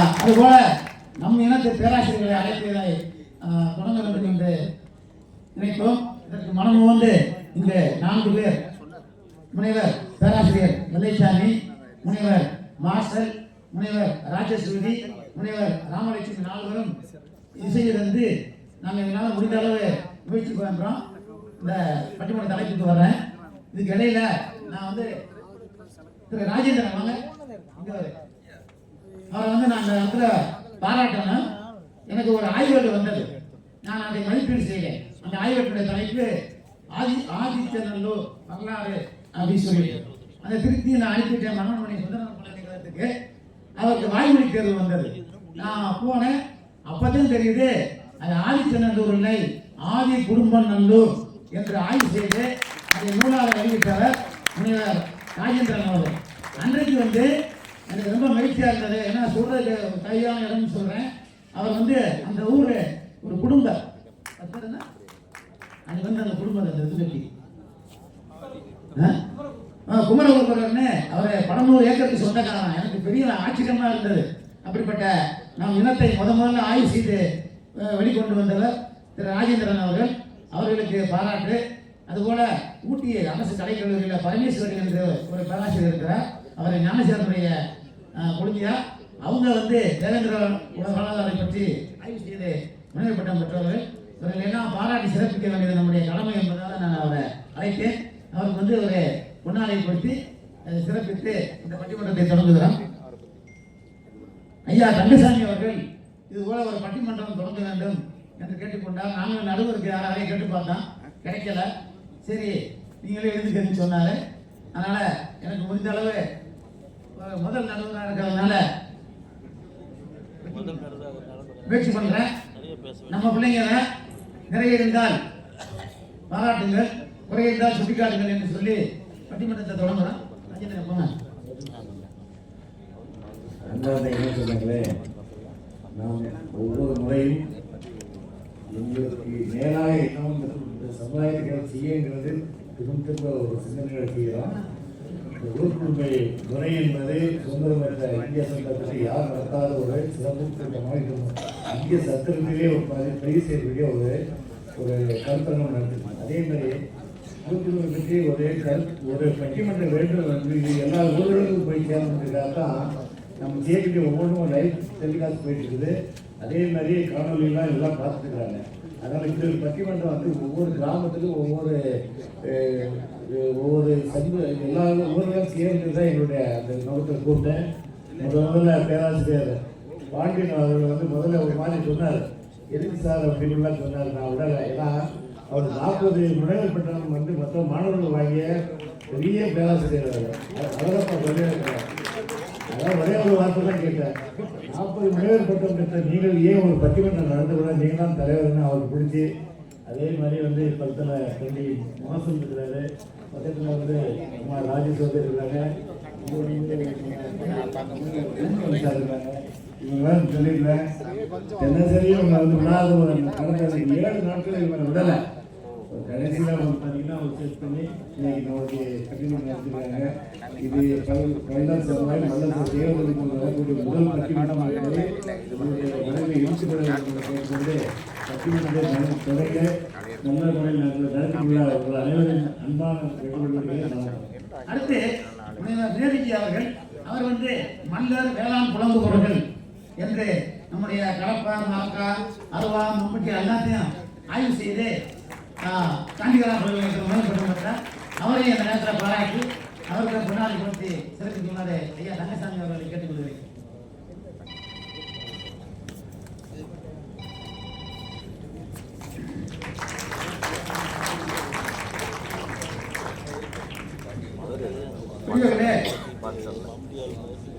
அதுபோல நம் இனத்து பேராசிரியர்களை அழைப்பதை தொடங்க வேண்டும் என்று நினைத்தோம். இதற்கு மனமும் வந்து இங்கு 4 பேர், முனைவர் பேராசிரியர் வெள்ளைச்சாமி, முனைவர் மாஸ்டர், முனைவர் ராஜஸ்வதி, முனைவர் ராமலட்சுமி 4 பேரும் இசையிலிருந்து நாங்கள் எங்களால் முடிந்த அளவு முயற்சி பண்ணுறோம். இந்த பட்டிமன்ற தலைப்புக்கு வர்றேன். இதுக்கு இடையில நான் வந்து திரு ராஜேந்திரன் வாங்க அவரை வந்து நான் அந்த இடத்துல பாராட்டணும். எனக்கு ஒரு ஆய்வேடு வந்தது, நான் அதை மதிப்பீடு செய்தேன். அந்த ஆய்வேட்டுடைய தலைப்பு ஆதிச்சநல்லூர் வரலாறு அப்படின்னு சொல்லி அந்த திருப்தி நான் அனுப்பிட்டேன். மனோன்மணி சுந்தரன் பல்கலைக்கழகத்துக்கு அவருக்கு வாய்மொழி தேர்வு வந்தது. நான் போனேன், அப்பதான் தெரியுது அது ஆதிச்சநல்லூர் இல்லை, ஆதி குடும்பம் நல்லூர் என்று ஆய்வு செய்து அதை நூலாக வெளியிட்டவர் முனைவர் ராஜேந்திரன் அவர்கள். அன்றைக்கு வந்து எனக்கு ரொம்ப மகிழ்ச்சியாக இருந்தது. ஏன்னா சொல்றது கையான இடம்னு சொல்றேன். அவர் வந்து அந்த ஊர் ஒரு குடும்பம், அது வந்து அந்த குடும்பத்தை எதிர்கட்சி குமரகுருபரர்னு அவரை 11 ஏக்கருக்கு சொந்தக்காரன். எனக்கு பெரிய ஆச்சரியமா இருந்தது. அப்படிப்பட்ட நம் இனத்தை முதல்ல ஆய்வு செய்து வெளிக்கொண்டு வந்தவர் திரு ராஜேந்திரன் அவர்கள். அவர்களுக்கு பாராட்டு. அதுபோல ஊட்டி அரசு கலைக்கல்லூரியில் பரமேஸ்வரி என்று ஒரு பேராசிரியர் இருக்கிறார். அவரை ஞானசேரனுடைய குழந்தையா அவங்க வந்து தேவேந்திர உலகளாரை பற்றி ஆய்வு செய்து முனைவர் பட்டம் பெற்றவர்கள். இவர்கள் எல்லாம் பாராட்டி சிறப்பிக்க வேண்டியது நம்முடைய கடமை என்பதால் நான் அவரை அழைத்தேன். அவருக்கு வந்து ஒரு பொன்னாலை கொடுத்து சிறப்பித்து இந்த பட்டிமன்றத்தை தொடங்குகிறோம். ஐயா தங்கசாமி அவர்கள் இதுபோல ஒரு பட்டிமன்றம் தொடங்க வேண்டும் என்று கேட்டுக்கொண்டார். நாங்கள் நடுவருக்கு யாராவது கேட்டு பார்த்தோம், கிடைக்கல. சரி நீங்களே எழுதுக்கன்னு சொன்னாரு. அதனால எனக்கு முடிந்த அளவு முதல் நடுவராக இருக்கிறதுனால முயற்சி பண்றேன். நம்ம பிள்ளைங்க நிறைய இருந்தால் பாராட்டுங்கள், குறை இருந்தால் சுட்டிக்காட்டுங்கள் என்று சொல்லி பட்டிமன்றத்தை தொடங்குறோம். சொன்னாங்களே, நாம் ஒவ்வொரு முறையும் எங்களுக்கு மேலாக என்ன சமுதாயத்துக்கு செய்யுங்கிறது திரும்ப ஒரு சிந்தனைகளை செய்கிறோம். ஊர்க்குழுமை முறை என்பது சுதந்திரம் பெற்ற இந்திய சட்டத்தை யார் நடத்தாத ஒரு சிறப்பு கூட்டமாக இந்திய சட்டத்திலே ஒரு பதிவு செய்யக்கூடிய ஒரு கருத்தரங்கம் நடத்துது. அதே மாதிரி ஊர்க்குழுமை பற்றி ஒரு பட்டிமன்றம் வேண்டும் வந்து இது எல்லா ஊர்களுக்கும் போய் சேர்ந்ததுக்காக தான் நம்ம செய்யக்கூடிய ஒவ்வொன்றும் லைவ் டெலிகாஸ்ட் போயிட்டு இருக்குது. அதே மாதிரி காணொலியெல்லாம் எல்லாம் பார்த்துக்கிறாங்க. அதனால் இந்த பட்டிமன்றம் வந்து ஒவ்வொரு கிராமத்துக்கும் ஒவ்வொரு எல்லா ஊர்களும் சேர்ந்து தான் எங்களுடைய அந்த நோக்கத்தை கூப்பிட்டேன். முதல்ல பேராசிரியர் பாண்டியன் அவர்கள் வந்து முதல்ல ஒரு மாதிரி சொன்னார், எதுக்கு சார் அப்படின்லாம் சொன்னார். நான் விடலை, ஏன்னா அவர் 40 முனைவர் பட்டம் வந்து மற்ற மாணவர்கள் வாங்கிய பெரிய பேராசிரியர் அவரப்பா சொல்லியிருக்கிறார். அதான் ஒரே ஒரு வார்த்தை தான் கேட்டேன், 40 முனைவர் பட்டம் பெற்ற நீங்கள் ஏன் ஒரு பட்டிமன்றம் நடந்து கூட நீங்கள் தான் தலைவர்னு அவருக்கு பிடிச்சி. அதே மாதிரி வந்து பக்கத்தில் தம்பி மோசம் இருக்கிறாரு, பக்கத்தில் வந்து ராஜேஸ்வரி இருக்கிறாங்க, இருக்காங்க. இவங்களாம் சொல்லியிருந்தேன் தினசரியும் இவங்க வந்து விடாத கடந்த 7 நாட்கள் இவங்க விடலை. கடைசியில் பார்த்தீங்கன்னா ஒரு செக் பண்ணி இன்னைக்கு நமக்கு பட்டிமன்றம் நடத்திருக்காங்க. இது கைலாச சமுதாயம் நல்ல தேவர்களுக்கு வரக்கூடிய முதல் பட்டிமன்றமாக இருக்கிறது. இதனுடைய உடலை இழுத்துப்பட கேட்டுக்கொண்டு பட்டிமன்றத்தை தொடங்க நல்ல முறையில் நடத்தியுள்ள உங்கள் அனைவரின் அன்பான வேண்டுகோள்களை அடுத்து நேருஜி அவர்கள் அவர் வந்து மல்லர் வேளாண் புலம்புபவர்கள் என்று நம்முடைய கடப்பா, மாக்கா, அருவா, மம்பட்டி எல்லாத்தையும் ஆய்வு செய்து காந்திகரா பல்கலைக்கழகம் அவரையும் அந்த நேரத்தில் பாராட்டி அவருக்கு பொன்னாடி கொடுத்து சிறப்பிக்குமாறு ஐயா தங்கசாமி அவர்களை கேட்டுக்கொள்கிறேன்.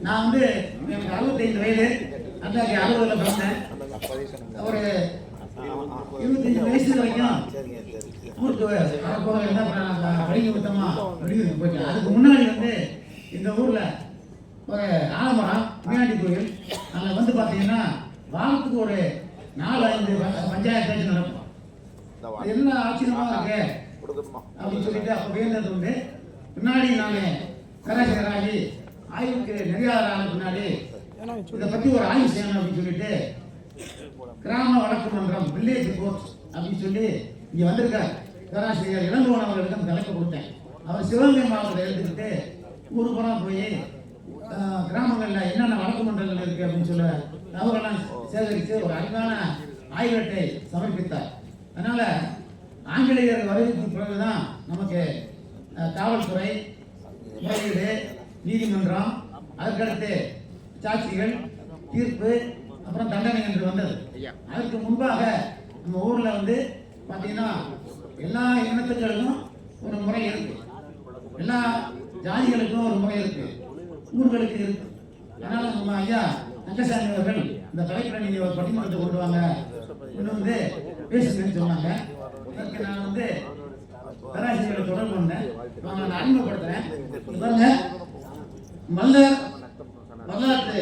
நான் வந்து எனக்கு 65 வயது, அந்த 60ல் பிறந்தேன். ஒரு 25 வயசு வரைக்கும் ஊருக்கு போக என்ன பண்ண படிக்க விட்டோமா வெளியூருக்கு போயிட்டேன். அதுக்கு முன்னாடி வந்து இந்த ஊரில் ஒரு ஆலமரம் மீனாண்டி கோயில் அங்கே வந்து பார்த்தீங்கன்னா வாரத்துக்கு ஒரு 4-5 பஞ்சாயத்து பேச்சு நடக்கும். என்ன ஆச்சரியமாக இருக்கு அப்படின்னு சொல்லிட்டு அப்போ வேண்டது உண்டு. பின்னாடி நான் பேராசிரியராகி ஆய்வுக்கு நெறியாளரான பின்னாடி இதை பத்தி ஒரு ஆய்வு செய்யணும் அப்படின்னு சொல்லிட்டு கிராம வழக்கு மன்றம் வில்லேஜ் கோர்ட் அப்படின்னு சொல்லி இங்க வந்திருக்காரு பேராசிரியர் இளங்கோவன் அவர்களுக்கு அந்த தலைப்பு கொடுத்தேன். அவர் சிவகங்கை மாவட்டத்தை எடுத்துக்கிட்டு ஊர் புறா போய் கிராமங்களில் என்னென்ன வழக்கு மன்றங்கள் இருக்கு அப்படின்னு சொல்ல தகவலாம் சேகரித்து ஒரு அழகான ஆய்வேட்டை சமர்ப்பித்தார். அதனால ஆங்கிலேயர் வருகைக்கு பிறகுதான் நமக்கு காவல்துறை, முறையீடு, நீதிமன்றம், அதற்கடுத்து சாட்சிகள், தீர்ப்பு, அப்புறம் தண்டனை என்று வந்தது. அதற்கு முன்பாக நம்ம ஊர்ல வந்து பாத்தீங்கன்னா எல்லா இனத்துக்களுக்கும் ஒரு முறை இருக்கு, எல்லா ஜாதிகளுக்கும் ஒரு முறை இருக்கு, ஊர்களுக்கு இருக்கு. அதனால நம்ம ஐயா ரங்கசாமி அவர்கள் இந்த தலைப்பில் நீங்க ஒரு பட்டிமன்றத்தை கொண்டு வாங்க, கொண்டு வந்து பேசுங்கன்னு சொன்னாங்க. அதற்கு நான் வந்து பேராசிரியரை தொடர்பு கொண்டேன். நான் அறிமுகப்படுத்துறேன். பாருங்க, மல்லர் வரலாற்று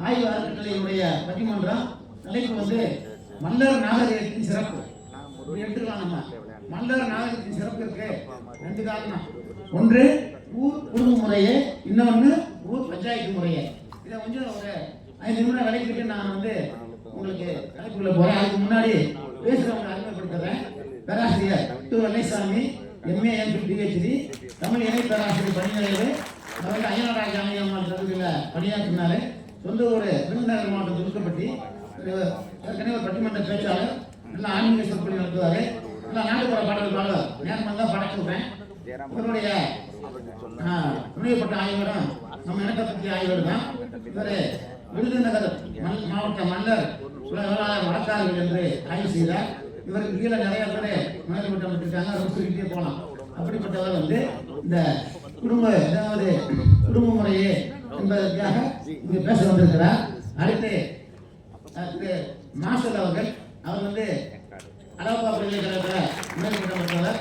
ஆய்வு அறக்கட்டளையுடைய பட்டிமன்றம் தலைப்பு வந்து மல்லர் நாகரிகத்தின் சிறப்பு. எடுத்துக்கலாம். நம்ம மல்லர் நாகரிகத்தின் சிறப்பு இருக்கு ரெண்டு காரணம். ஒன்று ஊர் குடும்ப முறையே, இன்னொன்று ஊர் பஞ்சாயத்து முறையே. இதை கொஞ்சம் ஒரு 5 நிமிடம் விளக்கிட்டு நான் வந்து உங்களுக்கு தலைப்புக்குள்ள போறேன். அதுக்கு முன்னாடி பேசுறவங்க அறிமுகப்படுத்துறேன். பேராசிரியர் Vellaisamy, MA MPhil PhD, Tamil இணை பேராசிரியர் பணியாளர். அவர் அய்யனாராய் ஜானகியம்மாள் கல்லூரியில் பணியாற்றினாரு. சொந்த ஊர் விருதுநகர் மாவட்டம் துருக்கப்பட்டி. ஏற்கனவே ஒரு பட்டிமன்ற பேச்சாளர், நல்லா ஆன்மீக சொற்பொழி நடத்துவார், நல்லா நாட்டுப்புற பாடல் பாடுவார். நேரம் தான் படைச்சு விடுறேன். இவருடைய துணைப்பட்ட ஆய்வரும் நம்ம இனத்தை பற்றிய ஆய்வர் தான். இவர் விருதுநகர் மாவட்ட மல்லர் வழக்காளர்கள் என்று ஆய்வு செய்தார். இவருக்கு கீழே நிறைய பேர் மேல்மட்டம் விட்டுருக்காங்க, ரொம்ப சொல்லிட்டே போகலாம். அப்படிப்பட்டவர் வந்து இந்த குடும்ப முறையே என்பதற்காக இங்கு பேச வந்திருக்கிறார். அடுத்து மாஸ்டர் அவர்கள், அவர் வந்து அலோபா பல்கலைக்கழகத்தில் மேல்மட்டம் பெற்றவர்.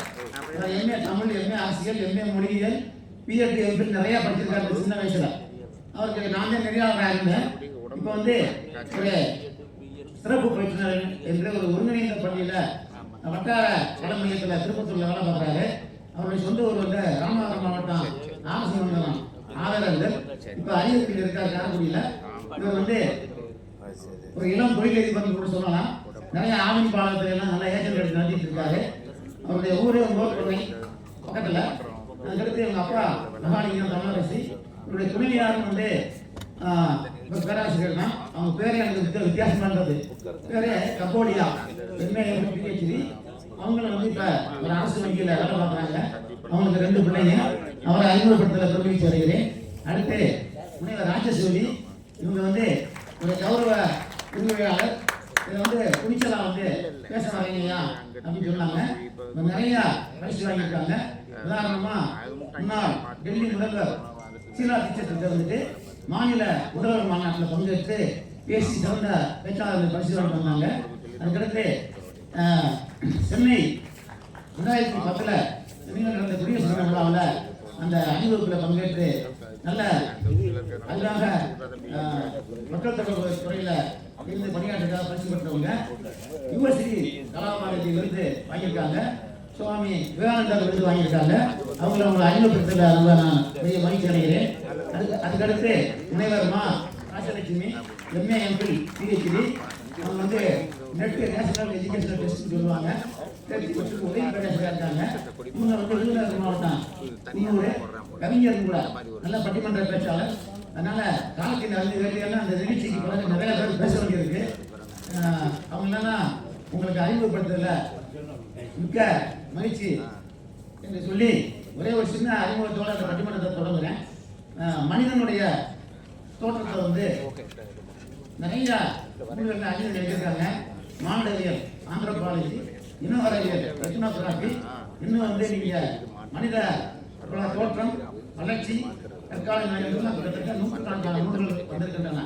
MA தமிழ், MA அரசியல், MA மொழியியல், PhD MPhil நிறைய படிச்சிருக்காரு சின்ன வயசுல. அவருக்கு நான் தான் நெறியாளராக இருந்தேன். இப்போ வந்து ஒரு சிறப்பு பயிற்றுனர் என்ற ஒரு ஒருங்கிணைந்த பள்ளியில வட்டார கலை மையத்தில் திருப்பத்தூர்ல வேலை பார்க்குறாரு. அவருடைய சொந்த ஊர் வந்து ராமநாதபுரம் மாவட்டம் ஆலசிமங்கலம் ஆதரவுகள். இப்போ அரியலூரில் இருக்கார் காரைக்குடியில. இவர் வந்து ஒரு இளம் தொழிலதிபர் கூட சொல்லலாம். நிறைய ஆவணி பாலத்துல எல்லாம் நல்லா ஏஜென்ட் எடுத்து நடத்திட்டு இருக்காரு. அவருடைய ஊரே மோர்கொடை பக்கத்துல. அதுக்கடுத்து எங்க அப்பா மகாலிங்கம் தமிழரசி. இவருடைய துணைவியாரும் வந்து பேராசிரியர் தான். அவங்க பேரே எனக்கு வித்தியாசமானது. பேரே கம்போடியா, MA MPhil PhD. அவங்களும் வந்து இப்ப ஒரு அரசு வங்கியில வேலை பார்க்குறாங்க. அவங்களுக்கு 2 பிள்ளைங்க. அவரை அறிமுகப்படுத்தல பெருமைச்சு வருகிறேன். அடுத்து முனைவர் ராஜசோலி. இவங்க வந்து ஒரு கௌரவ உரிமையாளர். இதை வந்து துணிச்சலா வந்து பேச வரீங்கயா அப்படின்னு சொன்னாங்க. நிறைய பரிசு வாங்கியிருக்காங்க. உதாரணமா முன்னாள் டெல்லி முதல்வர் சீலா தீட்சித் வந்துட்டு மாநில முதல்வர் மாநாட்டில் பங்கேற்று பேசி சிறந்த பேச்சாளர்கள் பரிசு வாங்கி வந்தாங்க. அதுக்கடுத்து சென்னை 2010 நடந்த குடியரசு தின விழாவில் அந்த அணிவகுப்பில் பங்கேற்று நல்ல அழகாக மக்கள் தொடர்பு துறையில் இருந்து பணியாற்றுக்காக பரிசு பெற்றவங்க. யுவஸ்ரீ கலாபாரதி விருது வாங்கியிருக்காங்க. சுவாமி விவேகானந்தர் விருது வாங்கியிருக்காங்க. அவங்களை அறிமுகப்படுத்தல ரொம்ப நான் பெரிய மகிழ்ச்சி அடைகிறேன். அதுக்கடுத்து முனைவர் மா ராஜலட்சுமி, MA MPhil PhD. அவங்க வந்து நேஷனல் எஜுகேஷனல் டெஸ்ட் சொல்லுவாங்க. உதவி பேராசிரியராக இருக்காங்க. இவங்க வந்து விருதுநகர் மாவட்டம் இன்னொரு கவிஞர் கூட நல்ல பட்டிமன்ற பேச்சாளர். அதனால காலத்தில் அறிந்து வேண்டியெல்லாம் அந்த நிகழ்ச்சிக்கு பிறகு நிறைய பேர் பேச வேண்டியிருக்கு. அவங்க என்னன்னா உங்களுக்கு அறிமுகப்படுத்துறதுல மிக்க மகிழ்ச்சி என்று சொல்லி ஒரே ஒரு சின்ன அறிமுகத்தோடு அந்த பட்டிமன்றத்தை தொடங்குறேன். மனிதனுடைய தோற்றத்தை வந்து நிறைய நூல்களில் அறிஞர்கள் எழுதியிருக்காங்க. மானுடவியல், ஆந்த்ரோபாலஜி, இனவரவியல், எத்னோகிராஃபி, இன்னும் வந்து நீங்க மனித தோற்றம், வளர்ச்சி, தற்கால நிலைகள் கிட்டத்தட்ட 100கணக்கான நூல்கள் வந்திருக்கின்றன.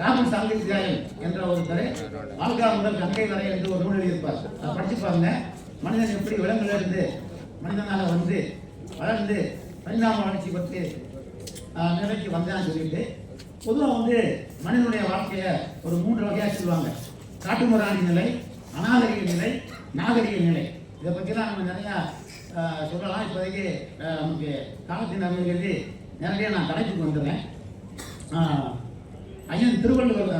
ராகுல் சாங்கித்யாயன் என்ற ஒருத்தர் வாழ்கா முதல் கங்கை வரை என்று ஒரு நூல் எழுதியிருப்பார். அதை படிச்சு பாருங்க. மனிதன் எப்படி விலங்குகளிலிருந்து மனிதனாக வந்து வளர்ந்து பரிணாம வளர்ச்சி பற்றி நிலைக்கு வந்தான்னு சொல்லிட்டு பொதுவாக வந்து மனிதனுடைய வாழ்க்கையை ஒரு 3 வகையாக சொல்லுவாங்க. காட்டுமிராண்டி நிலை, அநாகரிக நிலை, நாகரிக நிலை. இதை பற்றிலாம் நம்ம நிறையா சொல்லலாம். இப்போதைக்கு நமக்கு காலத்தின் அறிவியல் நேரடியாக நான் தலைப்புக்கு வந்துடுறேன். ஐயன் திருவள்ளுவர்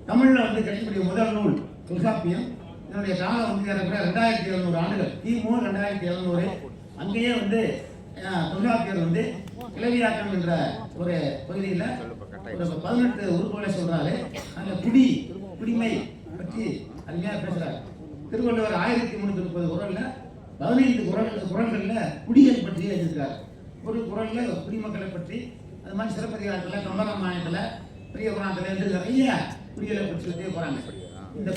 தமிழில் வந்து கிடைக்கக்கூடிய முதல் நூல் தொல்காப்பியம். இதனுடைய காலம் வந்து ஏறக்குறைய 2700 ஆண்டுகள், கிமு 2700. அங்கேயே வந்து தொல்காப்பியர் வந்து கிளவியாக்கம் என்ற ஒரு பகுதியில் ஒரு 18 உறுப்புகளை சொல்றாரு. அந்த குடிமை பற்றி அருமையாக பேசுறாரு. திருவள்ளுவர் 1330 குறள்ல 15 குறள்களில் குடியை பற்றி எழுதியிருக்காரு. ஒரு குறள்ல குடிமக்களை பற்றி, அது மாதிரி சிறப்பதிகாரத்தில், கம்பராமாயணத்தில், பெரிய புராணத்தில் இருந்து நிறைய குடிகளை பற்றி சொல்லி போறாங்க. இந்த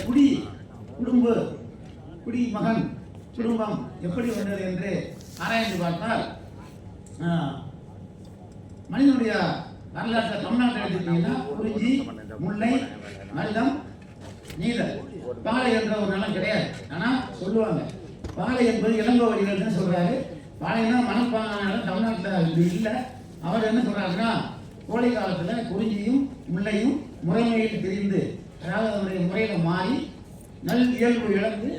குடிமகன் குடும்பம் எப்படி வந்தது என்று ஆராய்ந்து பார்த்தால் மனிதனுடைய வரலாற்றை தமிழ்நாட்டில் எடுத்துக்கிட்டீங்கன்னா குறிஞ்சி, முல்லை, மருதம், நீதல், பாலை என்ற ஒரு நிலம் கிடையாது. ஆனா சொல்லுவாங்க பாலை என்பது இளங்கோவடிகள் தான் சொல்றாரு. பாலைனா மனப்பான தமிழ்நாட்டில் இல்லை. அவர் என்ன சொல்றாருன்னா, கோடை காலத்துல குறிஞ்சியும் முல்லையும் முறைமையில் தெரிந்து, அதாவது அதனுடைய முறையில மாறி நல் இயல்பு இழந்து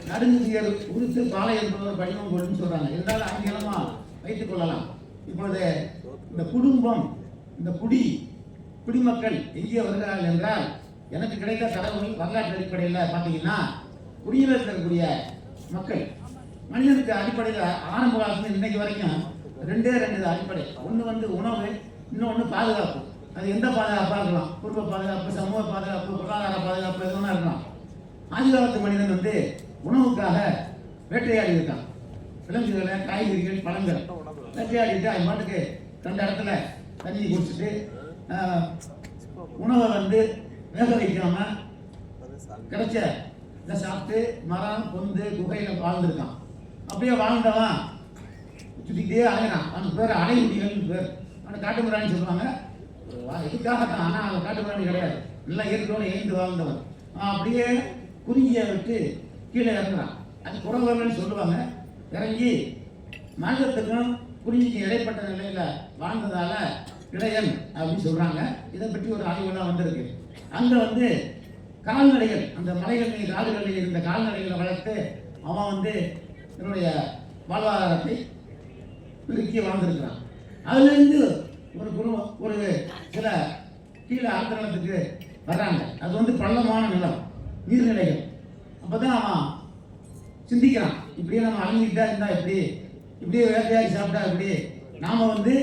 நடுங்குதியல் குறித்து பாலை என்பவர் படிவம் கொள்ளுன்னு சொல்றாங்க. இருந்தாலும் ஆங்கிலமா வைத்துக் கொள்ளலாம். இப்பொழுது இந்த குடும்பம், இந்த குடிமக்கள் எங்கே வருகிறார்கள் என்றால், எனக்கு கிடைத்த தகவல் வரலாற்று அடிப்படையில் பார்த்தீங்கன்னா, குடியில் இருக்கக்கூடிய மக்கள் மனிதனுக்கு அடிப்படையில் ஆரம்ப காலத்துல இன்னைக்கு வரைக்கும் ரெண்டு அடிப்படை. ஒன்று வந்து உணவு, இன்னொன்று பாதுகாப்பு. அது எந்த பாதுகாப்பாக இருக்கலாம், குடும்ப பாதுகாப்பு, சமூக பாதுகாப்பு, பொருளாதார பாதுகாப்பு, எதுவுமே இருக்கலாம். ஆதிகாலத்து மனிதன் வந்து உணவுக்காக வேட்டையாடி இருக்கான். விலங்குகளை, காய்கறிகள், பழங்கள் வேட்டையாடிட்டு அது பாட்டுக்கு ரெண்டு இடத்துல தண்ணி குடிச்சிட்டு உணவை வந்து வேக வைக்காம கிடைச்ச இதை சாப்பிட்டு மரம், பொந்து, குகையில வாழ்ந்துருக்கான். அப்படியே வாழ்ந்தவன் சுற்றிக்கிட்டே அலைகிறான். அவனுக்கு பேர் அடைகுடிகள்னு பேர். அவனை காட்டுமிராணின்னு சொல்லுவாங்க. இதுக்காகத்தான். ஆனால் அவன் காட்டுமிராணி கிடையாது. நல்லா இயற்கையோடு எழுந்து வாழ்ந்தவன். அப்படியே குறிஞ்சியை விட்டு கீழே இறங்குறான். அது குறவர்கள்னு சொல்லுவாங்க. இறங்கி மனிதத்துக்கும் குறிஞ்சிக்கு இடைப்பட்ட நிலையில வாழ்ந்ததால இடையன் அப்படின்னு சொல்றாங்க. இதை பற்றி ஒரு ஆய்வுலாம் வந்திருக்கு. அங்க வந்து கால்நடைகள், அந்த மலைகள் மீது காடுகளில் இருந்த கால்நடைகளை வளர்த்து அவன் வந்து என்னுடைய வாழ்வாதாரத்தை பெருக்கி வாழ்ந்திருக்கிறான். அதுல இருந்து ஒரு குடும்பம் ஒரு சில கீழே அடுத்த நிலத்துக்கு வர்றாங்க. அது வந்து பள்ளமான நிலம், நீர்நிலைகள். அப்பதான் அவன் சிந்திக்கிறான், இப்படியே நம்ம அழிஞ்சிக்கிட்டா இருந்தா எப்படி, இப்படியே வேட்டையாடி சாப்பிட்டா எப்படி, நாம வந்து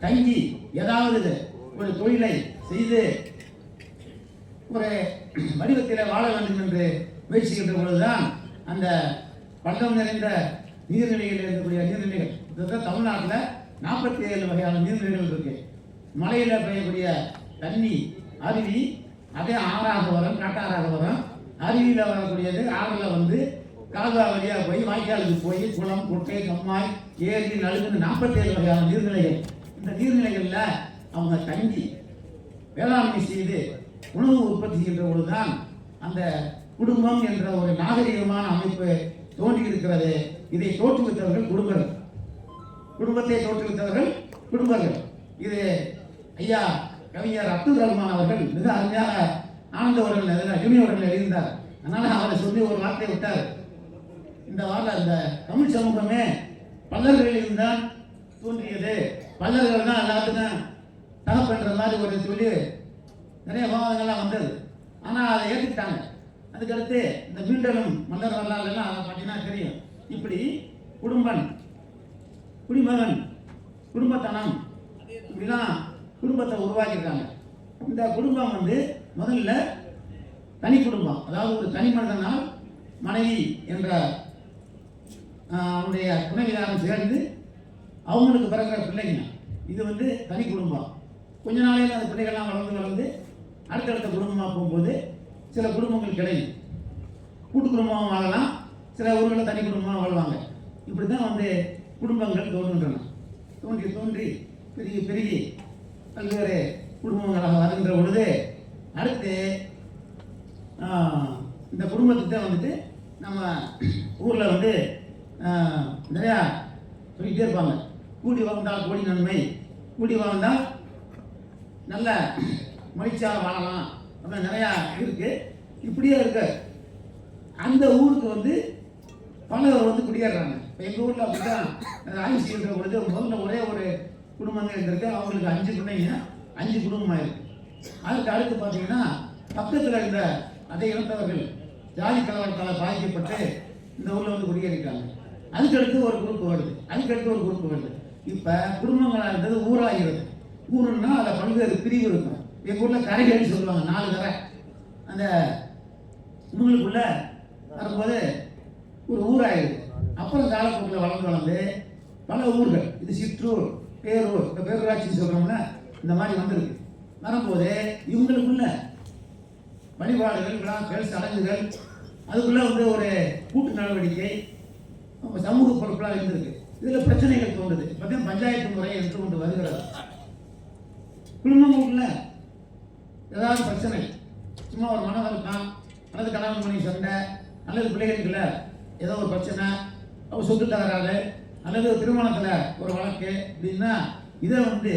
தங்கி ஏதாவது ஒரு தொழிலை செய்து ஒரு வடிவத்தில் வாழ வேண்டும் என்று முயற்சிக்கின்ற பொழுதுதான் அந்த பள்ளம் நிறைந்த நீர்நிலைகளில் இருக்கக்கூடிய நீர்நிலைகள், தமிழ்நாட்டில் 47 வகையான நீர்நிலைகள் இருக்கு. மலையில பெய்யக்கூடிய தண்ணி அருவி, அதே ஆறாக வரும், காட்டாறாக வரும். அருவியில் வரக்கூடியது ஆறுல வந்து கால்வா வழியா போய் வாய்க்காலுக்கு போய் குளம், குட்டை, கம்மாய், ஏரி, நழுகுன்னு 47 வகையான நீர்நிலைகள். இந்த நீர்நிலைகள்ல அவங்க தங்கி வேளாண்மை செய்து உணவு உற்பத்தி செய்கின்ற பொழுதுதான் அந்த குடும்பம் என்ற ஒரு நாகரிகமான அமைப்பு தோன்றி இருக்கிறது. இதை தோற்றுவித்தவர்கள் குடும்பத்தை தோற்றுவித்தவர்கள் குடும்பங்கள். இது ஐயா கவிஞர் அப்துல் ரஹ்மான் அவர்கள் மிக அருமையாக ஆனந்தவர்கள் ஜூனியர்கள் எழுதினார். அதனால அவரை சொல்லி ஒரு வார்த்தை விட்டார். இந்த வார்த்தை, இந்த தமிழ் சமூகமே பல்லர்களில் தான் தோன்றியது, பல்லர்கள் தான் எல்லாத்துக்கும் தகப்பன்ற மாதிரி ஒரு சொல்லி நிறைய விவாதங்கள்லாம் வந்தது. ஆனால் அதை ஏற்றுக்கிட்டாங்க. அதுக்கடுத்து இந்த மீண்டலும் மன்னர் வரலாறுலாம் அதை பார்த்தீங்கன்னா தெரியும். இப்படி குடிமகன், குடும்பத்தனம், இப்படிலாம் குடும்பத்தை உருவாக்கியிருக்காங்க. இந்த குடும்பம் வந்து முதல்ல தனி குடும்பம், அதாவது ஒரு தனி மனிதனால் மனைவி என்ற அவனுடைய துணைவியாரும் சேர்ந்து அவங்களுக்கு பிறகுற பிள்ளைங்க, இது வந்து தனி குடும்பம். கொஞ்ச நாளையில் அந்த பிள்ளைகள்லாம் வளர்ந்து அடுத்தடுத்த குடும்பமாக போகும்போது சில குடும்பங்கள் கிடைக்கும். கூட்டு குடும்பமாக வாழலாம், சில ஊர்களில் தனி குடும்பமாக வாழ்வாங்க. இப்படி தான் வந்து குடும்பங்கள் தோன்றுகின்றன. தோன்றி பெருகி பல்வேறு குடும்பங்களாக வருகின்ற பொழுது அடுத்து இந்த குடும்பத்துக்கு தான் வந்துட்டு நம்ம ஊரில் வந்து நிறையா சொல்லிகிட்டே இருப்பாங்க. கூடி வாழ்ந்தால் கோடி நன்மை, கூடி வாழ்ந்தால் நல்ல மகிழ்ச்சியாக வாழலாம் அப்படின்னு நிறையா இருக்கு. இப்படியே இருக்கு. அந்த ஊருக்கு வந்து பலர் வந்து குடியேறாங்க. இப்போ எங்கள் ஊரில் அப்படிதான் ஆய்வு செய்கின்ற பொழுது முதல்ல ஒரே ஒரு குடும்பங்கள் இருந்திருக்கு. அவங்களுக்கு 5 பிள்ளைங்க, 5 குடும்பமாக இருக்கு. அதுக்கு அடுத்து பார்த்தீங்கன்னா பக்கத்தில் இருந்த அதே இனத்தவர்கள் ஜாதி கலவரத்தால் பாதிக்கப்பட்டு இந்த ஊரில் வந்து குடியேறிட்டாங்க. அதுக்கடுத்து ஒரு குரூப் வருது, அதுக்கடுத்து ஒரு குரூப் வருது. இப்போ குடும்பங்களாக இருந்தது ஊராகிறது. ஊருன்னா அதில் பல்வேறு பிரிவு இருக்கும். எங்கள் ஊரில் கரைகள் சொல்லுவாங்க, 4 கரை. அந்த ஊருக்குள்ள வரும்போது ஒரு ஊராயிடுது. அப்புறம் காலப்போக்கில் வளர்ந்து பல ஊர்கள், இது சிற்றூர், பேரூர், இப்போ பேரூராட்சின்னு சொல்கிறோம்னா இந்த மாதிரி வந்திருக்கு. வரும்போது இவங்களுக்குள்ள வழிபாடுகள், விழாக்கள், சடங்குகள், அதுக்குள்ள வந்து ஒரு கூட்டு நடவடிக்கை, சமூக பொறுப்பெல்லாம் இருந்திருக்கு. இதில் பிரச்சனைகள் தோன்றுது. பார்த்தீங்கன்னா பஞ்சாயத்து முறை என்று கொண்டு வருகிறது. குடும்பங்களுக்குள்ள ஏதாவது பிரச்சனை, சும்மா ஒரு மனவருத்தம் அல்லது கணவன் மனைவி சண்டை அல்லது பிள்ளைகளுக்குள்ள ஏதோ ஒரு பிரச்சனை, அவங்க சொத்து தகராறு அல்லது திருமணத்தில் ஒரு வழக்கு அப்படின்னா இதை வந்து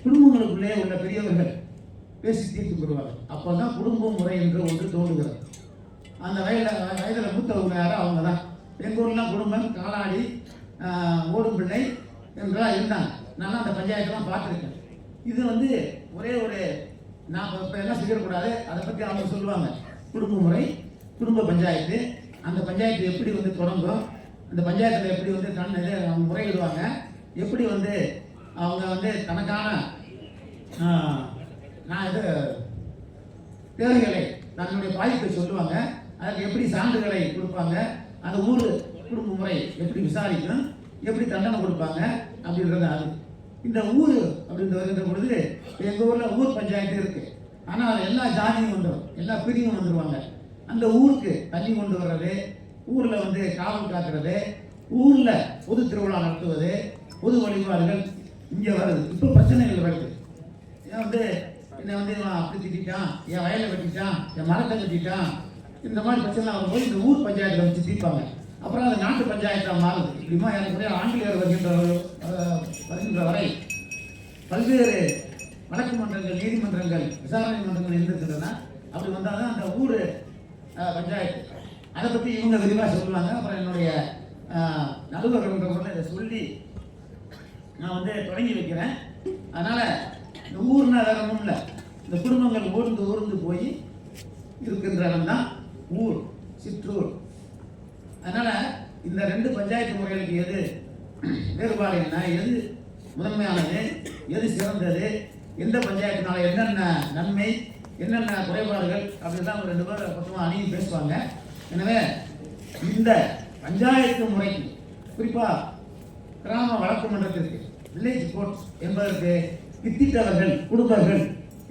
குடும்பங்களுக்குள்ளே உள்ள பெரியவர்கள் பேசி தீர்த்து கொள்வாங்க. அப்போ தான் குடும்ப முறை என்று ஒன்று தோன்றுகிறது. அந்த வயதில் மூத்தவங்க யாரோ அவங்க தான். எங்கள் ஊர்லாம் குடும்பம், காலாடி, ஓடும் பிள்ளை என்றெல்லாம் இருந்தாங்க. நான் அந்த பஞ்சாயத்தெல்லாம் பார்த்துருக்கேன். இது வந்து ஒரே ஒரு நான் இப்போ எல்லாம் செய்யக்கூடாது, அதை பற்றி அவங்க சொல்லுவாங்க. குடும்ப முறை, குடும்ப பஞ்சாயத்து, அந்த பஞ்சாயத்து எப்படி வந்து தொடங்கும், அந்த பஞ்சாயத்தில் எப்படி வந்து அவங்க முறையிடுவாங்க, எப்படி வந்து அவங்க வந்து தனக்கான நான் இது தேவைகளை தன்னுடைய பாதிப்பை சொல்லுவாங்க, அதுக்கு எப்படி சான்றுகளை கொடுப்பாங்க, அந்த ஊர் குடும்ப முறை எப்படி விசாரிக்கும், எப்படி தண்டனை கொடுப்பாங்க அப்படின்றது. அது இந்த ஊர் அப்படின்னு வருகின்ற பொழுது எங்கள் ஊரில் ஊர் பஞ்சாயத்து இருக்கு. ஆனால் அது எல்லா ஜாதியும் வந்துடும், எல்லா பிரிவும் வந்துடுவாங்க. அந்த ஊருக்கு தண்ணி கொண்டு வர்றது, ஊரில் வந்து காவல் காக்கிறது, ஊரில் பொது திருவிழா நடத்துவது, பொது வழிபாடுகள் இங்கே வருது. இப்போ பிரச்சனைகள் வருது. ஏன் வந்து என்னை வந்து அப்படி திட்டான், என் வயலை வெட்டிட்டான், என் மரத்தை வெட்டிட்டான், இந்த மாதிரி பிரச்சனை வரும்போது இந்த ஊர் பஞ்சாயத்தில் வச்சு தீர்ப்பாங்க. அப்புறம் அது நாட்டு பஞ்சாயத்தாக மாறுது. இப்படிமா எனக்கு ஆங்கிலேயர் வருகின்ற வரை பல்வேறு வழக்கு மன்றங்கள், நீதிமன்றங்கள், விசாரணை மன்றங்கள் இருந்திருக்கின்றன. அப்படி வந்தால் தான் அந்த ஊர் பஞ்சாயத்து. அதை பற்றி இவங்க விரிவாக சொல்லுவாங்க. அப்புறம் என்னுடைய நடுவர்கள் இதை சொல்லி நான் வந்து தொடங்கி வைக்கிறேன். அதனால் இந்த ஊர்னா வேற ஒன்றும் இல்லை, இந்த குடும்பங்கள் ஊர்ந்து போய் இருக்கின்ற இடம் தான் ஊர், சிற்றூர். அதனால் இந்த 2 பஞ்சாயத்து முறைகளுக்கு எது வேறுபாடு என்ன, எது முதன்மையானது, எது சிறந்தது, எந்த பஞ்சாயத்தினால என்னென்ன நன்மை, என்னென்ன குறைபாடுகள் அப்படின்லாம் 2 பேர் பக்கமாக அணுகி பேசுவாங்க. எனவே இந்த பஞ்சாயத்து முறைக்கு, குறிப்பாக கிராம வழக்கு மன்றத்திற்கு, வில்லேஜ் கோர்ட்ஸ் என்பதற்கு வித்திட்டவர்கள், குடும்பங்கள்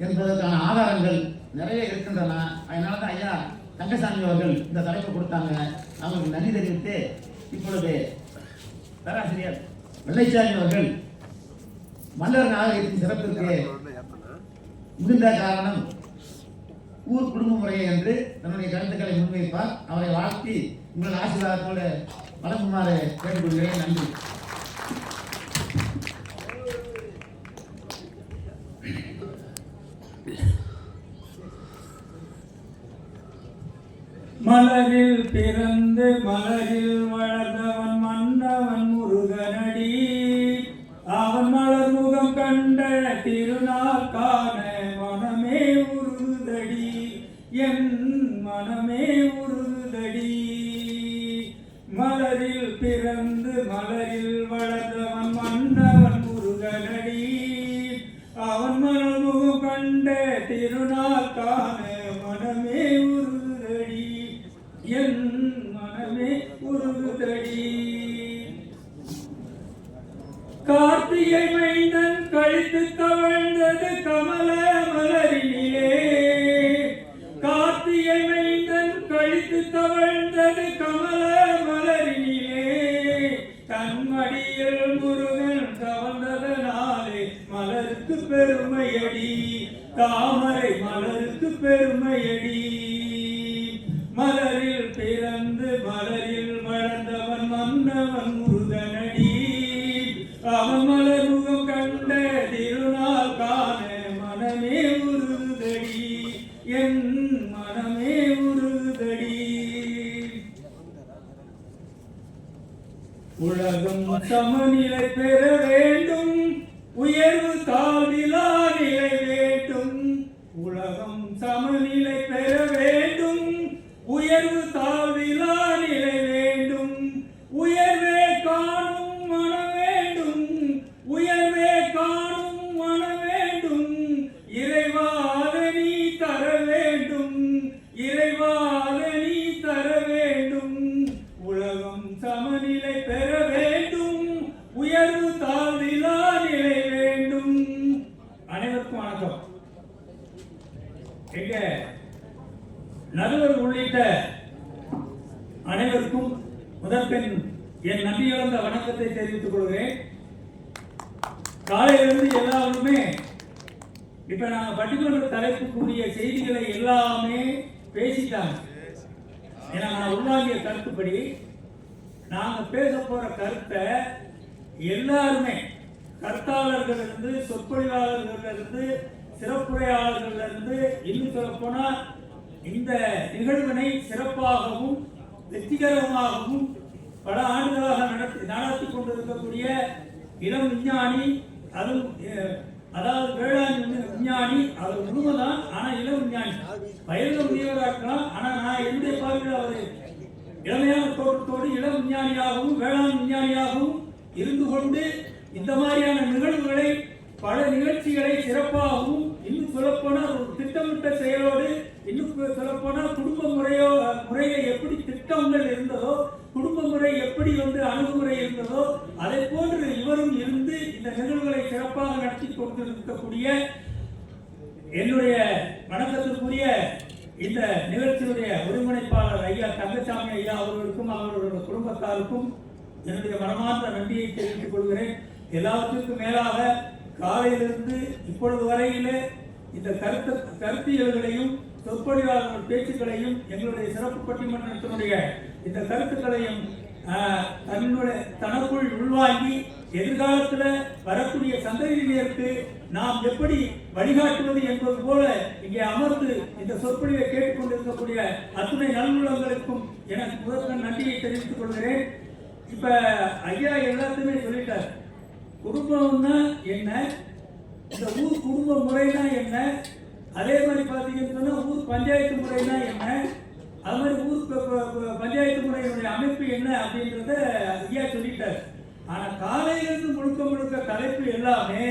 என்பதற்கான ஆதாரங்கள் நிறைய இருக்கின்றன. அதனால தான் ஐயா தங்கசாமி அவர்கள் இந்த தலைப்பை கொடுத்தாங்க. அவங்களுக்கு நன்றி தெரிவித்து இப்பொழுது பேராசிரியர் வெள்ளைச்சாமி அவர்கள் மன்னர் நாகரிகத்தின் சிறப்பிற்கு மிகுந்த காரணம் ஊர் குடும்ப முறையை என்று தன்னுடைய கருத்துக்களை முன்வைப்பார். அவரை வாழ்த்தி உங்கள் ஆசீர்வாதத்தோடு வழங்குமாறு கேட்டுக்கொள்கிறேன். நன்றி. மலரில் பிறந்து மலரில் வளர்ந்தவன் மன்னவன் முருகனடி, அவன் மலர் முகம் கண்ட திருநாள் காண மனமே உருகுதடி, என் மனமே உருகுதடி. மலரில் பிறந்து மலரில் வளர்ந்தவன் மன்னவன் முருகனடி, அவன் மலர் முகம் கண்ட திருநாள் காண மனமே உருகுதடி, என் மனமே உருகுதடி. கார்த்திகை மைந்தன் கழித்து தவழ்ந்தது கமல மலரினிலே, கார்த்திகை மைந்தன் கழித்து தவழ்ந்தது கமல மலரினிலே, தன்மடியில் முருகன் தவழ்ந்ததனாலே மலருக்கு பெருமையடி, தாமரை மலருக்கு பெருமையடி. மலரில் பிறந்து மலரில் வளர்ந்தவன் மன்னவன் முருகனடி, அவன் மலர் முகம் கண்ட திருநாள் காண மனமே உருகுதடி, என் மனமே உருகுதடி. உலகம் சமநிலை பெற வேண்டும், எங்க நடுவர் உள்ளிட்ட அனைவருக்கும் முதற்கண் என் நன்றி கலந்த வணக்கத்தை தெரிவித்துக் கொள்கிறேன். காலையிலிருந்து எல்லாருமே இப்ப நாங்க பட்டிமன்ற தலைப்புக்குரிய செய்திகளை எல்லாமே பேசிட்டாங்க. ஏன்னா நான் உள்வாங்கிய கருத்துப்படி நாங்க பேச போற கருத்தை எல்லாருமே கருத்தாளர்கள் இருந்து, சொற்பொழிவாளர்கள் இருந்து, சிறப்புரையாளர்கள் இருந்து, இன்னும் சொல்ல போனா இந்த நிகழ்வினை சிறப்பாகவும் வெற்றிகரமாகவும் பல ஆண்டுகளாக நடத்தி கொண்டிருக்கக்கூடிய இளம் விஞ்ஞானி, அதாவது வேளாண் விஞ்ஞானி, அவர் முழுவதான். ஆனா இளம் விஞ்ஞானி, வயது முதியவராக இருக்கலாம். ஆனா நான் என்னுடைய பார்வையில் அவர் இளமையான தோற்றத்தோடு இளம் விஞ்ஞானியாகவும் வேளாண் விஞ்ஞானியாகவும் இருந்து கொண்டு இந்த மாதிரியான நிகழ்வுகளை, பல நிகழ்ச்சிகளை சிறப்பாகவும், இன்னும் சொல்லப்போனால் ஒரு திட்டமிட்ட செயலோடு, இன்னும் சொல்லப்போனால் குடும்ப முறையை எப்படி திட்டங்கள் இருந்ததோ, குடும்ப முறை எப்படி அணுகுமுறை இருந்ததோ அதை போன்று இவரும் இருந்து இந்த நிகழ்வுகளை சிறப்பாக நடத்தி கொண்டிருக்கக்கூடிய என்னுடைய வணக்கத்திற்குரிய இந்த நிகழ்ச்சியுடைய ஒருங்கிணைப்பாளர் ஐயா தங்கசாமி ஐயா அவர்களுக்கும் அவர்களுடைய குடும்பத்தாருக்கும் என்னுடைய மனமார்ந்த நன்றியை தெரிவித்துக் கொள்கிறேன். எல்லாவற்றிற்கும் மேலாக காலையிலிருந்து இப்பொழுது வரையிலே இந்த கருத்தியல்களையும் சொற்பொழிவாளர்கள் பேச்சுக்களையும் எங்களுடைய சிறப்பு பட்டிமன்றத்தினுடைய இந்த கருத்துக்களையும் தனக்குள் உள்வாங்கி எதிர்காலத்தில் வரக்கூடிய சந்ததியினருக்கு நாம் எப்படி வழிகாட்டுவது என்பது போல இங்கே அமர்ந்து இந்த சொற்பொழிவை கேட்டுக்கொண்டிருக்கக்கூடிய அத்துணை நல்லுள்ளங்களுக்கும் எனக்கு முதற்கண் நன்றியை தெரிவித்துக் கொள்கிறேன். இப்ப ஐயா எல்லாத்தையுமே சொல்லிட்டார். குடும்பம்னா என்ன, இந்த ஊர் குடும்ப முறைனா என்ன, அதே மாதிரி பார்த்தீங்கன்னு சொன்னால் ஊர் பஞ்சாயத்து முறைனா என்ன, அது மாதிரி ஊர் பஞ்சாயத்து முறையினுடைய அமைப்பு என்ன அப்படின்றத ஐயா சொல்லிட்டார். ஆனால் காலையிலிருந்து முழுக்க தலைப்பு எல்லாமே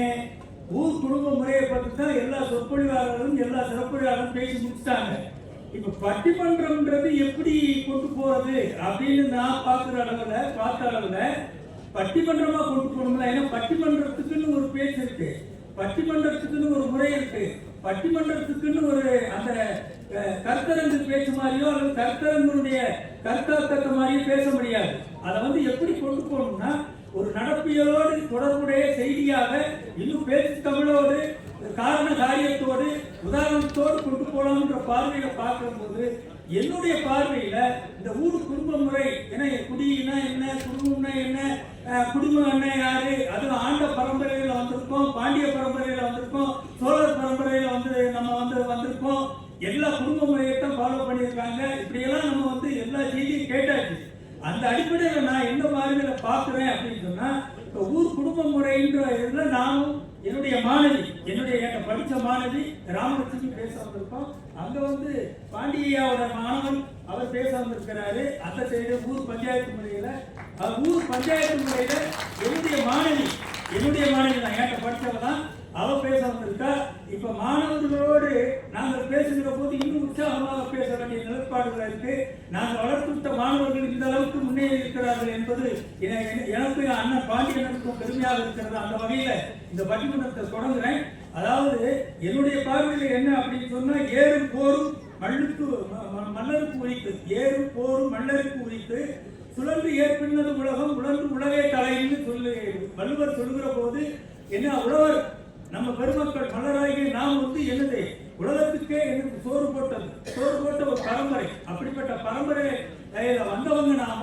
ஊர் குடும்ப முறையை பற்றி தான் எல்லா சொற்பொழிவாளர்களும் எல்லா சிறப்பொழிவாளரும் பேசி முடிச்சிட்டாங்க. இப்போ பட்டிமன்றம்ன்றது எப்படி கொண்டு போறது அப்படின்னு நான் பார்த்த அளவில் பட்டிமன்றமா கொண்டு போகணும்ல. ஏன்னா பட்டிமன்றத்துக்குன்னு ஒரு பேச்சு இருக்கு, பட்டிமன்றத்துக்குன்னு ஒரு முறை இருக்கு, பட்டிமன்றத்துக்குன்னு ஒரு அந்த கருத்தரங்கு பேச்சு மாதிரியோ அல்லது கருத்தரங்களுடைய கருத்தாக்கத்தை மாதிரியோ பேச முடியாது. அதை எப்படி கொண்டு போகணும்னா ஒரு நடப்பியலோடு தொடர்புடைய செய்தியாக, இன்னும் பேச்சு தமிழோடு காரண காரியத்தோடு உதாரணத்தோடு கொண்டு போகலாம்ன்ற பார்வையில பார்க்கும்போது என்னுடைய பார்வையில இந்த ஊர் குடும்ப முறை என்ன, குடினா என்ன, குடும்பம்னா என்ன, குடும்பம் என்ன யாரு, அது ஆண்ட பரம்பரையில வந்திருக்கோம், பாண்டிய பரம்பரையில வந்திருக்கோம், சோழர் பரம்பரையில நம்ம வந்திருக்கோம். எல்லா குடும்ப முறையைத்தான் ஃபாலோ பண்ணியிருக்காங்க. இப்படியெல்லாம் நம்ம எல்லா செய்தியும் கேட்டாச்சு. அந்த அடிப்படையில் நான் என்ன பார்வையில பார்க்கிறேன் அப்படின்னு சொன்னா, இப்போ ஊர் குடும்ப முறைன்ற இதுல நானும் என்னுடைய மாணவி, என்னுடைய படித்த மாணவி ராமலட்சுமி பேச வந்திருக்கோம். அங்க பாண்டியாவோட மாணவன் அவர் பேச வந்திருக்கிறாரு. அந்த சைடு ஊர் பஞ்சாயத்து முறையில, ஊர் பஞ்சாயத்து முறையில என்னுடைய மாணவி தான், ஏட்ட படித்தவ தான், அவ பேச வந்திருக்கா. இப்ப மாணவர்களோடு நாங்கள் பேசுகிற போது இன்னும் உற்சாகமாக பேச வேண்டிய நிலைப்பாடுகள் இருக்கு. நாங்கள் வளர்த்துவிட்ட மாணவர்கள் இந்த அளவுக்கு முன்னேறி இருக்கிறார்கள் என்பது எனக்கு அண்ணன் பாண்டியனுக்கும் பெருமையாக இருக்கிறது. அந்த வகையில இந்த பட்டிமன்றத்தை தொடங்குறேன். அதாவது என்னுடைய பார்வையில் என்ன அப்படின்னு சொன்னா, ஏறும் போரும் மல்லருக்கு உரித்து, ஏறும் போரும் மல்லருக்கு உரித்து சுழன்று ஏற்பின்னது உலகம் உழன்று உலகே தலைன்னு சொல்லி வள்ளுவர் சொல்லுகிற போது என்ன, உழவர் நம்ம பெருமக்கள் மலராகிய நாம் என்னது உலகத்துக்கே எனக்கு சோறு போட்ட ஒரு பரம்பரை. அப்படிப்பட்ட பரம்பரையில வந்தவங்க நாம.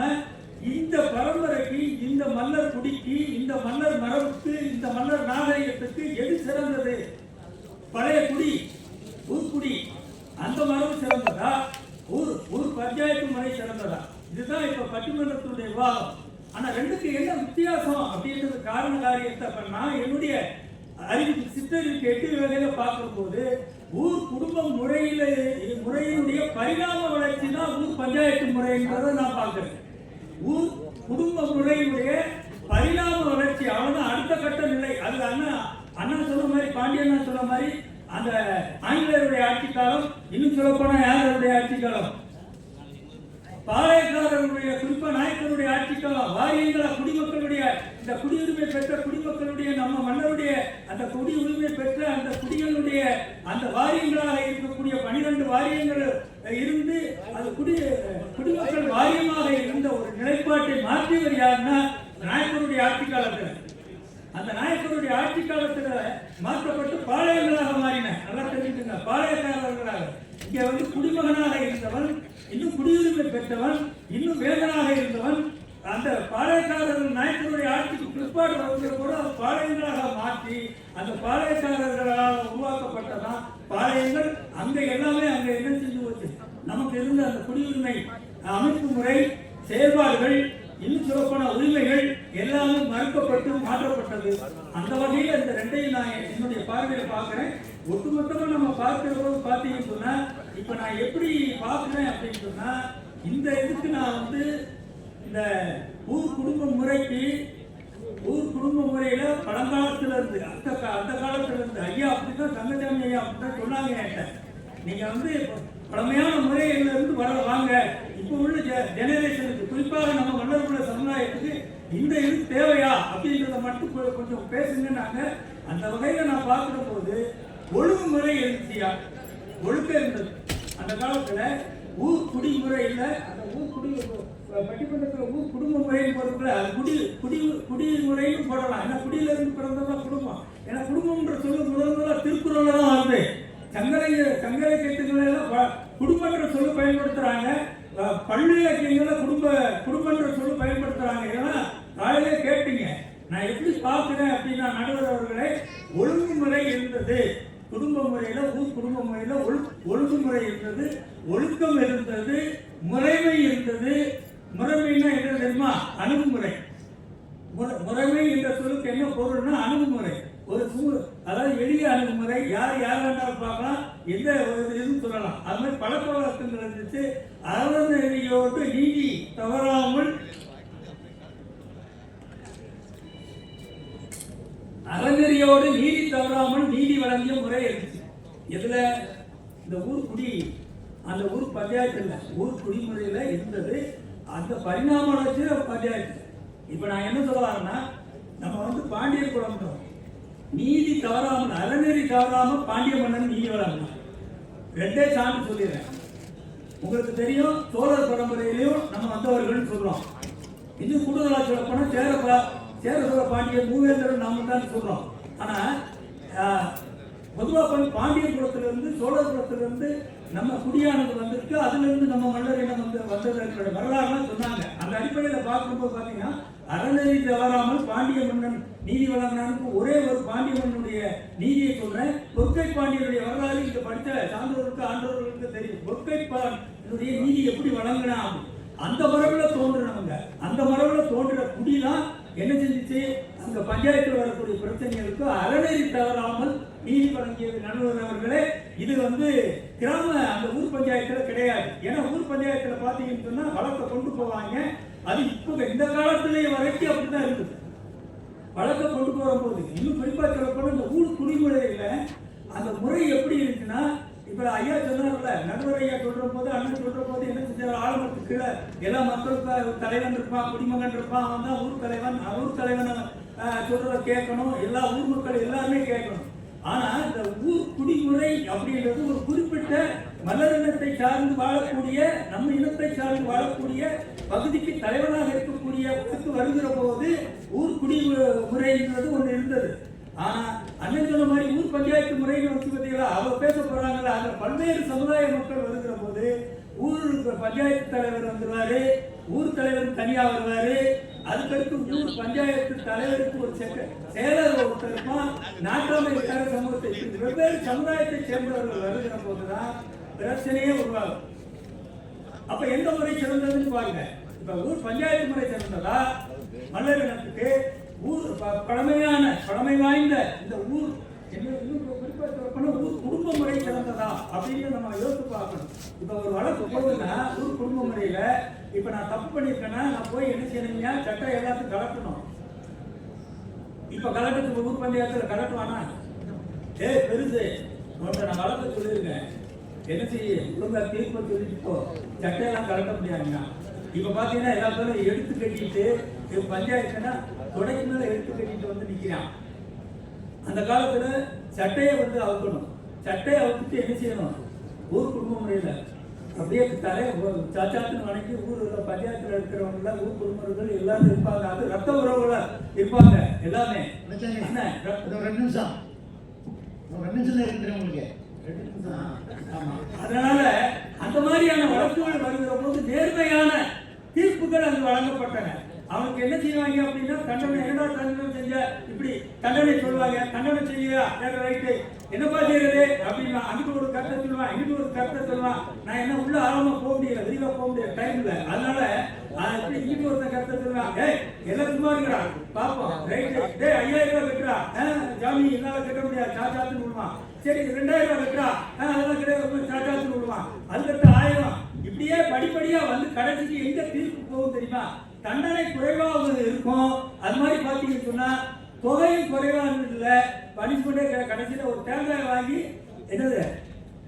இந்த பரம்பரைக்கு, இந்த மன்னர் குடிக்கு, இந்த மன்னர் மரபுக்கு, இந்த மன்னர் நாகரிகத்துக்கு எது சிறந்தது? பழைய குடி, ஊர்குடி, அந்த மரபு சிறந்ததா, ஊர் பஞ்சாயத்து முறை சிறந்ததா? இதுதான் இப்ப பட்டிமன்றத்துடைய விவாதம். ஆனா ரெண்டுக்கு என்ன வித்தியாசம் அப்படின்றது காரண காரியத்தை நான் என்னுடைய அறிவு சித்தருக்கு 8 வகையில பார்க்கிற போது, ஊர் குடும்ப முறையினுடைய பரிணாம வளர்ச்சி தான் ஊர் பஞ்சாயத்து முறைன்றதை நான் பார்க்கிறேன். ஊர் குடும்ப முறையினுடைய பரிணாம வளர்ச்சி அவ்வளவுதான் அடுத்த கட்ட நிலை. அது அண்ணா சொன்ன மாதிரி, பாண்டியண்ணா சொன்ன மாதிரி, அந்த ஆங்கிலேயருடைய ஆட்சி காலம், இன்னும் சொல்ல போனா யாருடைய ஆட்சி காலம், பாளையக்காரர்களுடைய குறிப்பா நாயக்கருடைய ஆட்சிக்காலம் வாரியங்களா குடிமக்களுடைய இந்த குடியுரிமை பெற்ற குடிமக்களுடைய நம்ம மன்னருடைய அந்த குடியுரிமை பெற்ற அந்த குடிகளுடைய அந்த வாரியங்களாக இருக்கக்கூடிய 12 வாரியங்கள் இருந்து அது குடிமக்கள் வாரியமாக இருந்த ஒரு நிலைப்பாட்டை மாற்றியவர் யாருன்னா நாயக்கருடைய ஆட்சி காலத்தில். அந்த நாயக்கருடைய ஆட்சி காலத்துல மாற்றப்பட்டு பாளையங்களாக மாறின. நல்லா தெரிஞ்சுக்கங்க, பாளையக்காரர்களாக. இங்க வந்து குடிமகனாக இருந்தவன், இன்னும் குடியுரிமை பெற்றவன், இன்னும் வேந்தனாக இருந்தவன், அந்த பாளையக்காரர்கள் நாயக்கருடைய ஆட்சிக்கு பிற்பாடு வருகிற கூட பாளையங்களாக மாற்றி அந்த பாளையக்காரர்களால் உருவாக்கப்பட்டதான் பாளையங்கள். அங்க எல்லாமே அங்க என்ன செஞ்சு போச்சு, நமக்கு இருந்த அந்த குடியுரிமை அமைப்பு முறை, செயல்பாடுகள், இன்னும் சொல்லப்போன உரிமைகள் எல்லாமே மறுக்கப்பட்டு மாற்றப்பட்டது. அந்த வகையில் இந்த ரெண்டையும் நான் என்னுடைய பார்வையில பார்க்கிறேன். ஒட்டுமொத்தமா நம்ம பார்க்கிற போது பார்த்தீங்கன்னு சொன்னா, இப்ப நான் எப்படி பார்க்கிறேன் அப்படின்னு சொன்னா, இந்த இதுக்கு நான் வந்து இந்த ஊர் குடும்ப முறைக்கு, ஊர் குடும்ப முறையில பழங்காலத்துல இருந்து அந்த காலத்துல இருந்து ஐயா அப்படிதான் தங்கச்சாமி ஐயா அப்படிதான் சொன்னாங்க என்கிட்ட. நீங்க வந்து பழமையான முறையில இருந்து வாங்க, இப்ப உள்ள ஜெனரேஷனுக்கு, குறிப்பாக நம்ம மன்னர்களுடைய சமுதாயத்துக்கு இந்த இது தேவையா அப்படின்றத மட்டும் கொஞ்சம் பேசுங்கன்னாங்க. அந்த வகையில நான் பார்க்கிற போது ஒழுங்குமுறை இருந்துச்சியா, ஒழுக்கம் இருந்தது அந்த காலத்துல. ஊர் குடிமுறை இல்லை, அந்த ஊர் குடி பட்டிமன்றத்தில் ஊர் குடும்ப முறைன்னு போறதுல குடிமுறைன்னு போடலாம். ஏன்னா குடியில இருந்து பிறந்ததான் குடும்பம். ஏன்னா குடும்பம்ன்ற சொல்லு முதல்ல திருக்குறள்ல தான் வருது. சங்கரை கேட்டுக்கள் எல்லாம் குடும்பன்ற சொல்லு பயன்படுத்துறாங்க. பள்ளி இலக்கியங்கள குடும்பன்ற சொல்லு பயன்படுத்துறாங்க. ஏன்னா காலையிலே கேட்டீங்க, நான் எப்படி பார்க்கிறேன் அப்படின்னா, நடுவர் அவர்களே, ஒழுங்குமுறை இருந்தது குடும்ப முறையில, ஊர் குடும்ப முறையில ஒழுங்குமுறை இருந்தது, ஒழுக்கம் இருந்தது, முறைமை இருந்தது. முறைமைன்னா என்ன தெரியுமா? அணுகுமுறை. முறைமை என்ற சொல்லுக்கு என்ன பொருள்னா அணுகுமுறை. ஒரு அதாவது எளிய அணுகுமுறை, யார் வேண்டாலும் பார்க்கலாம், எந்த ஒரு இதுன்னு சொல்லலாம். அது மாதிரி பழக்க வழக்கங்கள் இருந்துச்சு. அறநெறியோடு நீதி தவறாமல், அறநெறியோடு நீதி தவறாமல் நீதி வழங்கிய முறை இருந்துச்சு. எதுல? இந்த ஊர் குடி, அந்த ஊர் பஞ்சாயத்துல ஊர் குடிமுறையில இருந்தது. அந்த பரிணாம வளர்ச்சி பஞ்சாயத்து. இப்ப நான் என்ன சொல்ல வரேன்னா, நம்ம வந்து பாண்டியர் குலம், நீதி தவறாமல், அறநெறி தவறாமல் பாண்டிய மன்னன் நீதி வழங்கலாம். ரெண்டே சான்று சொல்லிடுறேன். உங்களுக்கு தெரியும், சோழர் பரம்பரையிலையும் நம்ம வந்தவர்கள் சொல்றோம். இன்னும் கூடுதலா சொல்ல போனா சேர சோழ பாண்டிய மூவேந்தர் நாம தான் சொல்றோம். ஆனா பொதுவாக பாண்டிய குலத்திலிருந்து சோழர் குலத்திலிருந்து நம்ம குடியானது வந்திருக்கு. அதுல இருந்து நம்ம மன்னர் இனம் வந்ததற்குடைய வரலாறுலாம் சொன்னாங்க. அந்த அடிப்படையில் பார்க்கும்போது பார்த்தீங்கன்னா, அறநெறி தவறாமல் பாண்டிய மன்னன் நீதி வழங்கினானுக்கு ஒரே ஒரு பாண்டிய மன்னனுடைய நீதியை சொல்றேன். பொற்கை பாண்டியனுடைய வரலாறு இங்க படித்த சான்றோருக்கு ஆண்டோர்களுக்கு தெரியும். பொற்கை பாண்டியனுடைய நீதி எப்படி வழங்கினா, அந்த மரபில் தோன்றினவங்க, அந்த மரபில் தோன்றின குடிதான் என்ன செஞ்சிச்சு, அங்க பஞ்சாயத்தில் வரக்கூடிய பிரச்சனைகளுக்கு அறநெறி தவறாமல் நீதி வழங்கியது. நடுவர் அவர்களே, இது வந்து கிராம அந்த ஊர் பஞ்சாயத்துல கிடையாது. ஏன்னா ஊர் பஞ்சாயத்துல பாத்தீங்கன்னு சொன்னா வழக்கை கொண்டு போவாங்க. அது இப்போ இந்த காலத்திலேயே வரைக்கும் அப்படிதான் இருக்குது. வழக்கை கொண்டு போற போது இன்னும் குறிப்பா சொல்லப்போனா, இந்த ஊர் குடிமுறையில அந்த முறை எப்படி இருக்குன்னா, இப்ப ஐயா சொன்னார்ல, நடுவர் ஐயா சொல்ற போது, அண்ணன் சொல்ற போது என்ன செஞ்சாரு, ஆலமரத்துக்கு கீழே எல்லா மக்களுக்கும் தலைவன் இருப்பான், குடிமகன் இருப்பான், அவன் தான் ஊர் தலைவன். ஊர் தலைவனை சொல்றத கேட்கணும், எல்லா ஊர் மக்கள் எல்லாருமே கேட்கணும். ஆனா இந்த ஊர் குடிமுறை அப்படின்றது ஒரு குறிப்பிட்ட மலர் இனத்தை சார்ந்து வாழக்கூடிய, நம்ம இனத்தை சார்ந்து வாழக்கூடிய பகுதிக்கு தலைவனாக இருக்கக்கூடிய வருகிற போது ஊர் குடிமுறைன்றது ஒன்று இருந்தது. ஆனா அண்ணன் சொன்ன மாதிரி ஊர் பஞ்சாயத்து முறைன்னு வச்சு பார்த்தீங்களா, அவங்க பேச போறாங்கல்ல, அதுல பல்வேறு சமுதாய மக்கள் வருகிற போது ஊருக்கு பஞ்சாயத்து தலைவர் வந்துருவாரு, ஊர் தலைவர் தனியா வருவாரு. அதுக்கடுத்து ஊர் பஞ்சாயத்து தலைவருக்கு ஒரு செயலர் ஒருத்தர் இருப்பான், நாட்டாமை சமூகத்தை, வெவ்வேறு சமுதாயத்தை சேர்ந்தவர்கள் வருகிற போதுதான் பிரச்சனையே உருவாகும். அப்ப எந்த முறை சிறந்ததுன்னு பாருங்க. இப்ப ஊர் பஞ்சாயத்து முறை சிறந்ததா, மல்லர் இனத்துக்கு ஊர் பழமை வாய்ந்த இந்த ஊர் ஊர் குடும்ப முறை சிறந்ததா அப்படின்னு நம்ம யோசித்து பார்க்கணும். இப்ப ஒரு வழக்கு போகுதுன்னா ஊர் குடும்ப முறையில, இப்ப நான் தப்பு பண்ணிருக்கேன்னா நான் போய் என்ன செய்யணுங்க, சட்டம் எல்லாத்தையும் கலட்டணும். இப்ப கலட்டத்துக்கு ஊர் பஞ்சாயத்துல கலட்டுவானா, பெருசு நான் வழக்கு சொல்லியிருக்கேன், என்ன செய்ய ஒழுங்கா தீர்ப்பு சொல்லிட்டு சட்டையெல்லாம் கலட்ட முடியாதுங்க. இப்ப பாத்தீங்கன்னா எல்லா பேரும் எடுத்து கட்டிட்டு பஞ்சாயத்துனா தொடக்கி மேல எடுத்து கட்டிட்டு வந்து நிக்கிறான். அந்த காலத்துல சட்டையை வந்து அவுக்கணும். சட்டையை அவுத்துட்டு என்ன செய்யணும்? ஊர் குடும்ப முறையில அப்படியே தலை சாச்சாத்துன்னு வணங்கி ஊர்ல பஞ்சாயத்துல இருக்கிறவங்க ஊர் குடும்பங்கள் எல்லாரும் இருப்பாங்க. அது ரத்த உறவுகள இருப்பாங்க எல்லாமே. அதனால அந்த மாதிரியான வழக்குகள் வருகிற போது நேர்மையான தீர்ப்புகள் அங்கு வழங்கப்பட்டன. அவனுக்கு என்ன செய்வாங்க அப்படின்னா தண்டனை என்னடா தண்டனை செஞ்ச இப்படி தண்டனை சொல்லுவாங்க. தண்டனை செய்யா ரைட்டு என்னப்பா செய்யறது அப்படின்னு அங்கிட்டு ஒரு கருத்தை சொல்லுவான், இங்கிட்டு ஒரு கருத்தை சொல்லுவான். நான் என்ன உள்ள ஆழமா போக முடியல, விரிவா போக முடியல, டைம் இல்லை. அதனால இப்படி இங்கிட்டு ஒருத்தன் கருத்தை சொல்லுவான். எல்லாம் சும்மா இருக்கிறா பாப்போம் ரைட்டு 5000 ரூபாய் கட்டுறா ஜாமி என்னால கட்ட முடியாது சாச்சாத்துன்னு விடுவான். சரி 2000 ரூபாய் கட்டுறா அதெல்லாம் கிடையாது சாச்சாத்துன்னு விடுவான். அதுக்கடுத்து 1000. இப்படியே படிப்படியா வந்து கடைசிக்கு எங்க தீர்ப்பு போகும் தெரியுமா? தண்டனை குறைவாக இருக்கும். அது மாதிரி பாத்தீங்கன்னு சொன்னா தொகையும் குறைவாக இல்ல, பனிஷ்மெண்டே கடைசியில ஒரு தேங்காய் வாங்கி என்னது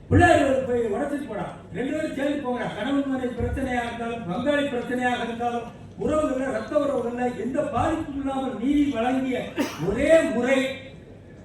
பிள்ளையார் போய் உடச்சிட்டு போடா, 2 பேரும் சேர்ந்து போங்க. கணவன் மனைவி பிரச்சனையாக இருந்தாலும் பங்காளி பிரச்சனையாக இருந்தாலும் உறவுகள்ல ரத்த உறவுகள்ல எந்த பாதிப்பும் இல்லாமல் நீதி வழங்கிய ஒரே முறை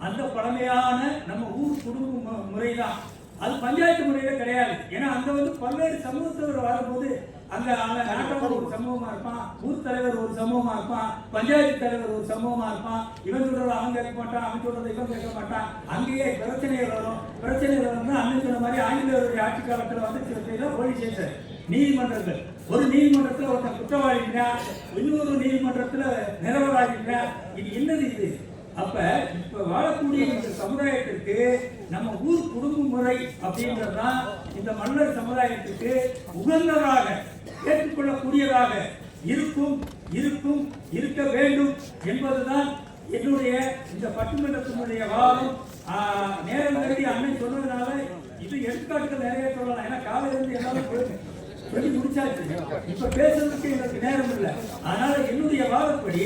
அந்த பழமையான நம்ம ஊர் குடும்ப முறைதான். அது பஞ்சாயத்து முறையில கிடையாது. ஏன்னா அங்க வந்து பல்வேறு சமூகத்தவர் வரும்போது அங்க நாட்டவர் ஒரு சமூகமா இருப்பான், ஊர் தலைவர் ஒரு சமூகமா இருப்பான், பஞ்சாயத்து தலைவர் ஒரு சமூகமா இருப்பான். இவன் சொல்றத அவன் கேட்க மாட்டான், அவன் சொல்றதை இவன் கேட்க மாட்டான். அங்கேயே பிரச்சனைகள் வரும். பிரச்சனைகள் வந்து அண்ணன் சொன்ன மாதிரி ஆங்கிலேயருடைய ஆட்சி காலத்துல வந்து சில போலீஸ் ஸ்டேஷன் நீதிமன்றங்கள், ஒரு நீதிமன்றத்துல ஒருத்தன் குற்றவாளினா இன்னொரு நீதிமன்றத்துல நிரபராதினா இது என்னது இது? அப்ப இப்ப வாழக்கூடிய இந்த சமுதாயத்திற்கு நம்ம ஊர் குடும்ப முறை அப்படின்றதுதான் இந்த மன்னர் சமுதாயத்துக்கு உகந்ததாக ஏற்றுக்கொள்ளக்கூடியதாக இருக்கும் இருக்கும் இருக்க வேண்டும் என்பதுதான் என்னுடைய இந்த பட்டிமன்றத்தினுடைய வாதம். நேரம் கருதி அண்ணன் சொன்னதுனால இது எடுத்துக்காட்டுகள் நிறைய சொல்லலாம். ஏன்னா காலையிலிருந்து எல்லாரும் சொல்லி முடிச்சாச்சு. இப்ப பேசுறதுக்கு எனக்கு நேரம் இல்லை. அதனால என்னுடைய வாதப்படி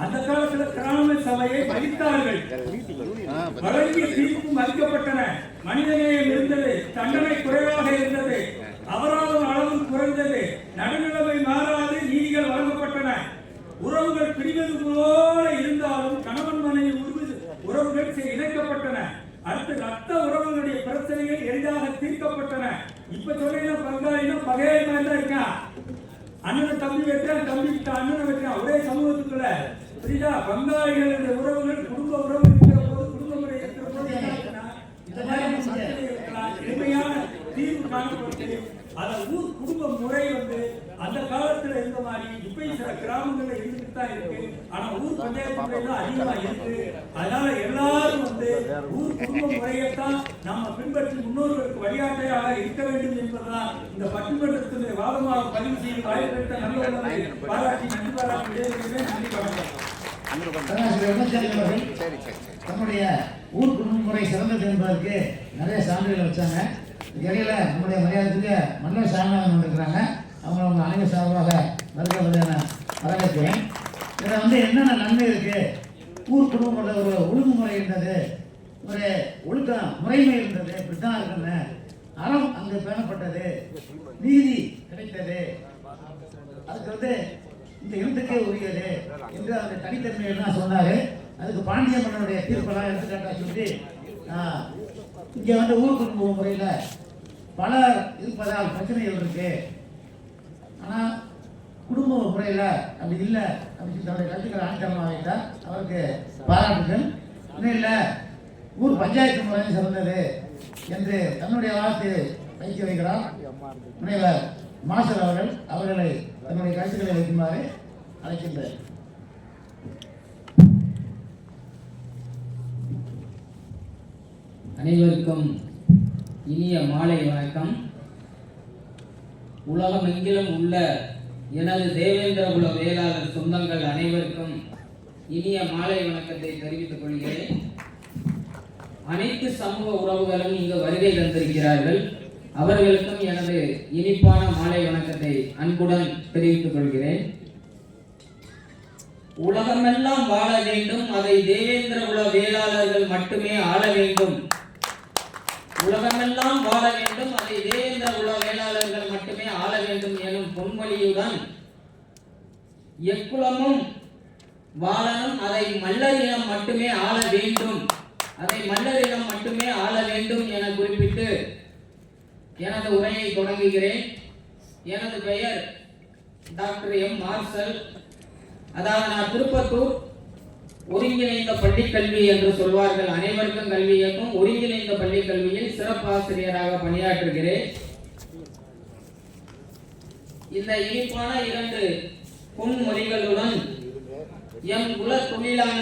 அந்த காலத்துல கிராம சபையை மதித்தார்கள், வழங்கிய தீர்ப்பும் மதிக்கப்பட்டன, மனிதநேயம் இருந்தது, தண்டனை குறைவாக இருந்தது, அபராதம் அளவு குறைந்தது, நடுநிலைமை மாறாது நீதிகள் வழங்கப்பட்டன. உறவுகள் பிரிவது போல இருந்தாலும் கணவன் மனைவி உறவுகள் இணைக்கப்பட்டன. அடுத்து ரத்த உறவுகளுடைய பிரச்சனைகள் எளிதாக தீர்க்கப்பட்டன. இப்ப சொன்னா பங்காளினா பகையை மாதிரி தான் இருக்கான். அண்ணனை தம்பி வைக்கிறான், தம்பி அண்ணனை வைக்கிறான், ஒரே சமூகத்துக்குள்ள. புரியுதா? பங்காளிகளுடைய உறவுகள் குடும்ப உறவு இருக்கிற போது, குடும்ப முறை இருக்கிற போது இந்த மாதிரி இருக்கலாம். எளிமையான தீர்வு காணப்பட்டு அந்த ஊர் குடும்ப முறை வந்து அந்த காலத்துல இருந்த மாதிரி இப்ப சில கிராமங்கள்ல இருந்துட்டு தான் இருக்கு. ஆனா ஊர் பஞ்சாயத்து முறை தான் அதிகமா இருக்கு. அதனால எல்லாரும் வந்து ஊர் குடும்ப முறையைத்தான் நம்ம பின்பற்றி முன்னோர்களுக்கு வழிகாட்டையாக இருக்க வேண்டும் என்பதுதான் இந்த பட்டிமன்றத்தினுடைய வாதமாக பதிவு செய்து வாய்ப்பளித்த நல்ல உணவை பாராட்டி நன்றி பாராட்டி நன்றி வணக்கம். நம்முடைய ஊர் குடும்ப முறை சிறந்தது என்பதற்கு நிறைய சான்றுகளை வச்சாங்க. இடையில நம்முடைய மரியாதைக்கு மன்னர் சாமிநாதன் வந்திருக்கிறாங்க. அவங்க அனைவர் சார்பாக மறுக்க வரவேற்கிறேன். இதில் வந்து என்னென்ன நன்மை இருக்கு? ஊர் குடும்பம் ஒரு ஒழுங்குமுறை இருந்தது, ஒரு ஒழுக்க முறைமை இருந்தது, இப்படித்தான் இருக்குன்னு அறம் அங்கு பேணப்பட்டது, நீதி கிடைத்தது, அதுக்கு வந்து இந்த இடத்துக்கே உரியது என்று அந்த தனித்தன்மையெல்லாம் சொன்னாரு. அதுக்கு பாண்டிய மன்னனுடைய தீர்ப்பெல்லாம் எடுத்துக்காட்டா சொல்லி இங்கே வந்து ஊர் குடும்ப முறையில் பலர் இருப்பதால் பிரச்சனைகள் இருக்கு. ஆனால் குடும்ப முறையில் அப்படி இல்லை அப்படின்னு தன்னுடைய கருத்துக்களை ஆணித்தரமாக வைத்தார். அவருக்கு பாராட்டுகள். இன்னும் இல்லை ஊர் பஞ்சாயத்து முறையும் சிறந்தது என்று தன்னுடைய வார்த்தை வைக்க வைக்கிறார் முனைவர் மாஸ்டர் அவர்கள். அவர்களை தன்னுடைய கருத்துக்களை வைக்குமாறு அழைக்கின்றார். அனைவருக்கும் இனிய மாலை வணக்கம். உலகமெங்கிலும் உள்ள எனது தேவேந்திரகுல வேளாளர் சொந்தங்கள் அனைவருக்கும் இனிய மாலை வணக்கத்தை தெரிவித்துக் கொள்கிறேன். அனைத்து சமூக உறவுகளும் இங்கு வருகை தந்திருக்கிறார்கள். அவர்களுக்கும் எனது இனிப்பான மாலை வணக்கத்தை அன்புடன் தெரிவித்துக் கொள்கிறேன். உலகமெல்லாம் வாழ வேண்டும், அதை தேவேந்திரகுல வேளாளர்கள் மட்டுமே ஆள வேண்டும் உலகமெல்லாம் வாழ வேண்டும், அதை தேவேந்திர குல வேளாளர்கள் மட்டுமே ஆள வேண்டும் எனும் பொன்மொழியுடன் எக்குலமும் வாழணும், அதை மல்லரினம் மட்டுமே ஆள வேண்டும், அதை மல்லரினம் மட்டுமே ஆள வேண்டும் என குறிப்பிட்டு எனது உரையை தொடங்குகிறேன். எனது பெயர் டாக்டர் எம் மார்சல். அதாவது நான் திருப்பத்தூர் ஒருங்கிணைந்த பள்ளிக்கல்வி என்று சொல்வார்கள், அனைவருக்கும் கல்வி இயக்கம் ஒருங்கிணைந்த பள்ளிக்கல்வியில் சிறப்பாசிரியராக பணியாற்றுகிறேன். இந்த இனிப்பான 2 பொன்மொழிகளுடன் எம் குல தொழிலான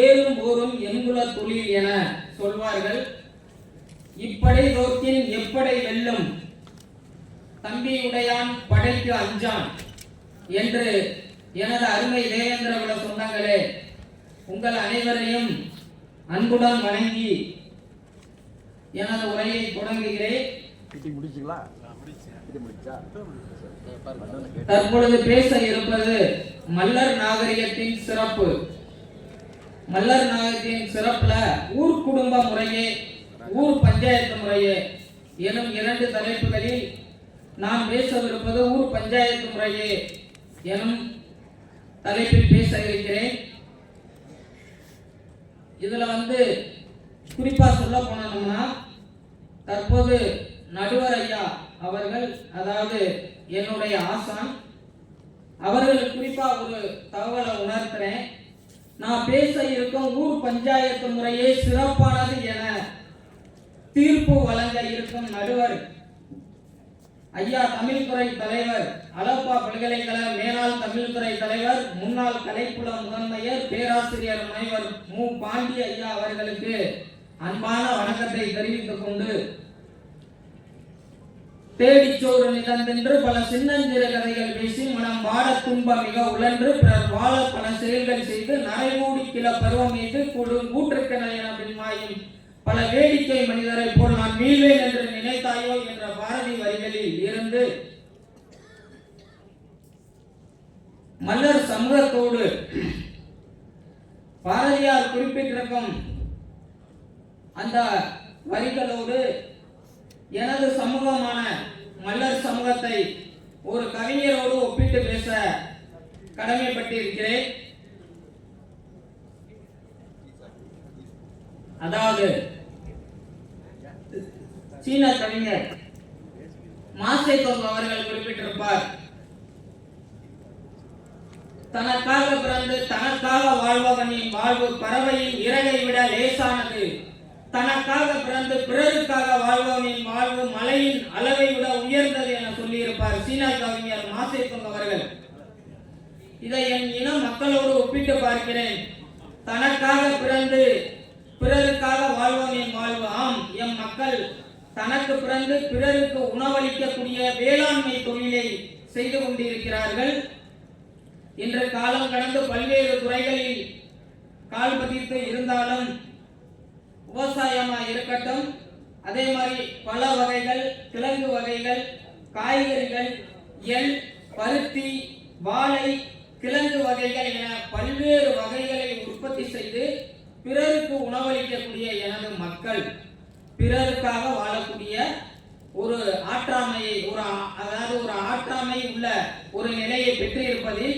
ஏறும் போரும் எம் குல தொழில் என சொல்வார்கள். இப்படை தோற்கின் எப்படை வெல்லும், தம்பி உடையான் படைக்கு அஞ்சான் என்று எனது அருமை தேவேந்திர குல சொந்தங்களே, உங்கள் அனைவரையும் அன்புடன் வணங்கி எனது உரையை தொடங்குகிறேன். தற்பொழுது பேச இருப்பது மல்லர் நாகரிகத்தின் சிறப்பு. மல்லர் நாகரிகத்தின் சிறப்புல ஊர் குடும்ப முறையே, ஊர் பஞ்சாயத்து முறையே எனும் 2 தலைப்புகளில் நான் பேசவிருப்பது ஊர் பஞ்சாயத்து முறையே எனும் தலைப்பில் பேச இருக்கிறேன். இதுல குறிப்பா சொல்ல போனோம்னா, தற்போது நடுவர் ஐயா அவர்கள், அதாவது என்னுடைய ஆசான் அவர்கள் குறிப்பா ஒரு தகவலை உணர்த்துறேன். நான் பேச இருக்கும் ஊர் பஞ்சாயத்து முறையே சிறப்பானது என தீர்ப்பு வழங்க இருக்கும் நடுவர் ஐயா தமிழ்துறை தலைவர், அலப்பா பல்கலைக்கழக மேலாள் தமிழ்துறை தலைவர், முன்னாள் கலைப்புல முதன்மையர் பேராசிரியர் முனைவர் மு பாண்டி ஐயா அவர்களுக்கு அன்பான வணக்கத்தை தெரிவித்துக் கொண்டு, தேடிச்சோறு நிதந்தென்று பல சின்னஞ்சிறு கதைகள் பேசி மனம் வாட துன்ப மிக உழன்று பிறர் வாழ பல செயல்கள் செய்து நரைமூடி கிள பருவம் மீது கூற்றுக்கிணல் என பின்மாயும் பல வேடிக்கை மனிதரை போல் நான் மீள்வேன் என்று நினைத்தாயோ என்ற பாரதி வரிகளில் இருந்து மல்லர் சமூகத்தோடு பாரதியார் குறிப்பிட்டிருக்கும் அந்த வரிகளோடு எனது சமூகமான மல்லர் சமூகத்தை ஒரு கவிஞரோடு ஒப்பிட்டு பேச கடமைப்பட்டிருக்கிறேன். அதாவது சீன கவிஞர் மாசேதோங் அவர்கள் குறிப்பிட்டிருப்பார், தனக்காக பிறந்து தனக்காக வாழ்பவனின் வாழ்வு பறவையின் இறகை விட லேசானது, தனக்காக பிறந்து பிறருக்காக வாழ்பவனின் வாழ்வு மலையின் அளவை விட உயர்ந்தது என சொல்லியிருப்பார் சீனா கவிஞர் மாசேதோங் அவர்கள். இதை என் இன மக்களோடு ஒப்பிட்டு பார்க்கிறேன். தனக்காக பிறந்து பிறருக்காக வாழ்பவனின் வாழ்வு. ஆம், எம் மக்கள் தனக்கு பிறந்து பிறருக்கு உணவளிக்கக்கூடிய வேளாண்மை தொழிலை செய்து கொண்டிருக்கிறார்கள். இன்று காலம் கடந்து பல்வேறு துறைகளில் கால் பதித்து இருந்தாலும், விவசாயமா இருக்கட்டும், அதே மாதிரி பல வகைகள், கிழங்கு வகைகள், காய்கறிகள், எள், பருத்தி, வாழை, கிழங்கு வகைகள் என பல்வேறு வகைகளை உற்பத்தி செய்து பிறருக்கு உணவளிக்கக்கூடிய எனது மக்கள் பிறருக்காக வாழக்கூடிய ஒரு ஆற்றாமையை, அதாவது ஒரு ஆற்றாமை உள்ள ஒரு நிலையை பெற்றிருப்பதில்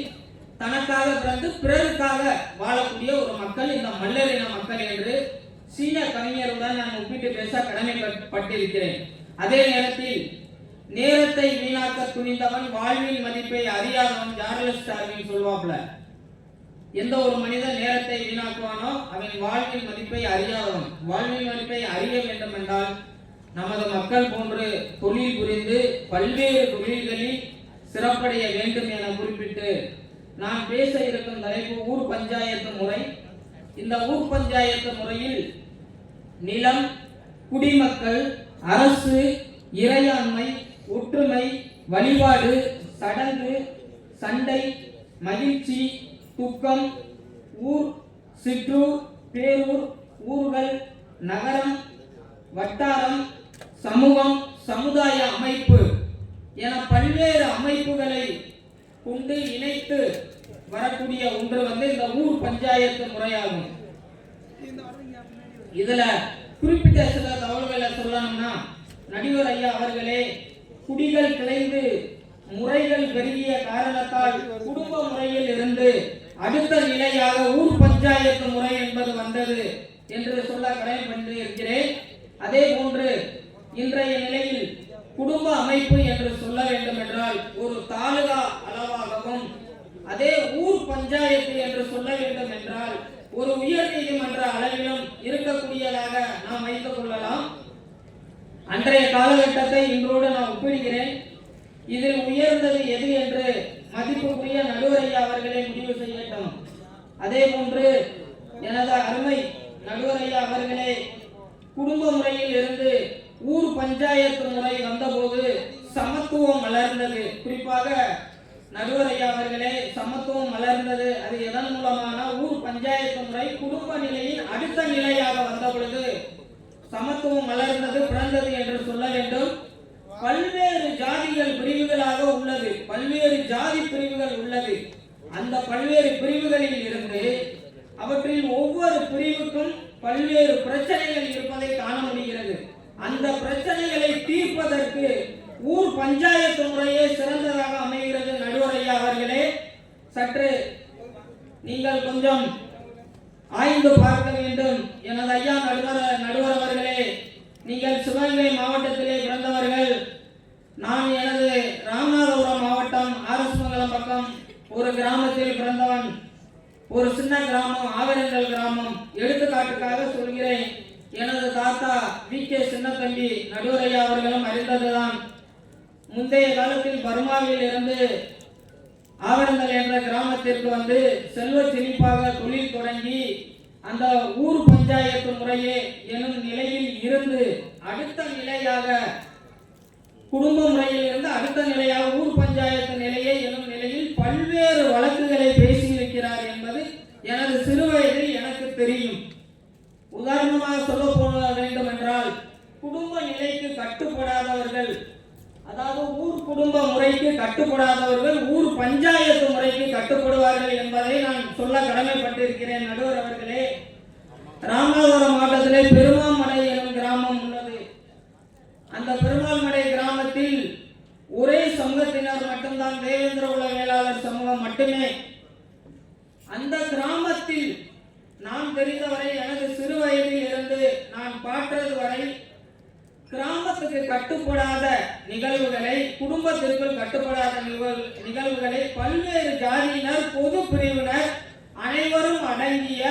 தனக்காக பிறந்து பிறருக்காக வாழக்கூடிய ஒரு மக்கள் இந்த மல்லரின மக்கள் என்று சீன கவிஞருடன் நான் ஒப்பிட்டு பேச கடமைப்பட்டிருக்கிறேன். அதே நேரத்தில் நேரத்தை வீணாக்க துணிந்தவன் வாழ்வின் மதிப்பை அறியாதவன் சார்லஸ் டார்வின் சொல்வாப்ல, எந்த ஒரு மனிதன் நேரத்தை வீணாக்குவானோ அவன் வாழ்வின் மதிப்பை அறியாதவன். வாழ்வின் மதிப்பை அறிய வேண்டும் என்றால் நமது மக்கள் போன்று தொழில் புரிந்து பல்வேறு தொழில்களில் சிறப்படைய வேண்டும் என குறிப்பிட்டு நான் பேச இருக்கும் தலைப்பு ஊர் பஞ்சாயத்து முறை. இந்த ஊர் பஞ்சாயத்து முறையில் நிலம், குடிமக்கள், அரசு, இறையாண்மை, ஒற்றுமை, வழிபாடு, சடங்கு, சண்டை, மகிழ்ச்சி, துக்கம், ஊர், சிற்றூர், பேரூர், ஊர்கள், நகரம், வட்டாரம், சமூகம், சமுதாய அமைப்பு என பல்வேறு அமைப்புகளை கொண்டு இணைத்து வரக்கூடிய ஒன்று இந்த ஊர் பஞ்சாயத்து முறையாகும். இதுல குறிப்பிட்ட சில தகவல்களை சொல்லணும். காரணம்னா, நடுவர் ஐயா அவர்களே, குடிகள் கிளைந்து முறைகள் பெருகிய காரணத்தால் குடும்ப முறையில் இருந்து அடுத்த நிலையாக ஊர் பஞ்சாயத்து முறை என்பது வந்தது என்று சொல்ல கடமைப்பட்டு இருக்கிறேன். அதே போன்று இன்றைய நிலையில் குடும்ப அமைப்பு என்று சொல்ல வேண்டும் என்றால் ஒரு தாலுகா அளவாகவும், அதே ஊர் பஞ்சாயத்து என்று சொல்ல வேண்டும் என்றால் ஒரு உயர் நீதிமன்ற அளவிலும் இருக்கக்கூடியதாக நாம் வைத்துக் கொள்ளலாம். அன்றைய காலகட்டத்தை இன்றோடு நான் ஒப்பிடுகிறேன். இதில் உயர்ந்தது எது என்று மதிப்புக்குரிய நடுவர் ஐயா அவர்களை முடிவு செய்யட்டும். அதே போன்று எனது அருமை நடுவர் ஐயா அவர்களே, குடும்ப முறையில் இருந்து ஊர் பஞ்சாயத்து முறை வந்தபோது சமத்துவம் மலர்ந்தது. குறிப்பாக நடுவர் ஐயா அவர்களே, சமத்துவம் மலர்ந்தது. அது எதன் மூலமான? ஊர் பஞ்சாயத்து முறை குடும்ப நிலையில் அடுத்த நிலையாக வந்த பொழுது சமத்துவம் மலர்ந்தது, பிறந்தது என்று சொல்ல வேண்டும். பல்வேறு ஜாதிகள் பிரிவுகளாக உள்ளது, பல்வேறு ஜாதி பிரிவுகள் உள்ளது. அந்த பல்வேறு பிரிவுகளில் இருந்து அவற்றில் ஒவ்வொரு பிரிவுக்கும் பல்வேறு பிரச்சனைகள் இருப்பதை காண முடிகிறது. அந்த பிரச்சனைகளை தீர்ப்பதற்கு ஊர் பஞ்சாயத்து முறையே சிறந்ததாக அமைகிறது. நடுவர் ஐயா அவர்களே, சற்று நீங்கள் கொஞ்சம் ஆய்ந்து பார்க்க வேண்டும். எனது ஐயா நடுவர் அவர்களே, நீங்கள் சிவகங்கை மாவட்டத்திலே பிறந்தவர்கள். நான் எனது ராமநாதபுரம் மாவட்டம் ஆரஸ்மங்கலம் பக்கம் ஒரு கிராமத்தில் பிறந்தவன். ஒரு சின்ன கிராமம், ஆவரங்கல் கிராமம். எடுத்துக்காட்டுக்காக சொல்கிறேன். எனது தாத்தா VK சின்னத்தம்பி நடுவர் ஐயா அவர்களும் அறிந்ததுதான். முந்தைய காலத்தில் பர்மாவில் இருந்து ஆவரங்கல் என்ற கிராமத்திற்கு வந்து செல்வ செழிப்பாக தொழில் தொடங்கி அந்த ஊர் பஞ்சாயத்து முறையே எனும் நிலையில் இருந்து அடுத்த நிலையாக குடும்ப முறையில் இருந்து அடுத்த நிலையாக ஊர் பஞ்சாயத்து நிலையை எனும் நிலையில் பல்வேறு வழக்குகளை பேசியிருக்கிறார் என்பது எனது சிறு வயதில் எனக்கு தெரியும். உதாரணமாக சொல்ல போக வேண்டும் என்றால், குடும்ப நிலைக்கு கட்டுப்படாதவர்கள், அதாவது ஊர் குடும்ப முறைக்கு கட்டுப்படாதவர்கள் ஊர் பஞ்சாயத்து முறைக்கு கட்டுப்படுவார்கள் என்பதை நான் சொல்ல கடமைப்பட்டிருக்கிறேன். நடுவர் அவர்களே, ராமநாதபுரம் மாவட்டத்திலே பெருமாமடை எனும் கிராமம் உள்ளது. அந்த பெருமாள்மடை கிராமத்தில் ஒரே சமூகத்தினர் மட்டும்தான், தேவேந்திர குல வேளாளர் சமூகம் மட்டுமே. அந்த கிராமத்தில் நான் தெரிந்தவரை, எனது சிறு வயதில் இருந்து நான் பார்த்தது வரை, கிராமத்துக்கு கட்டுப்படாத நிகழ்வுகளை, குடும்பத்திற்குள் கட்டுப்படாத நிகழ்வுகளை பல்வேறு ஜாதியினர், பொது பிரிவினர் அனைவரும் அடங்கிய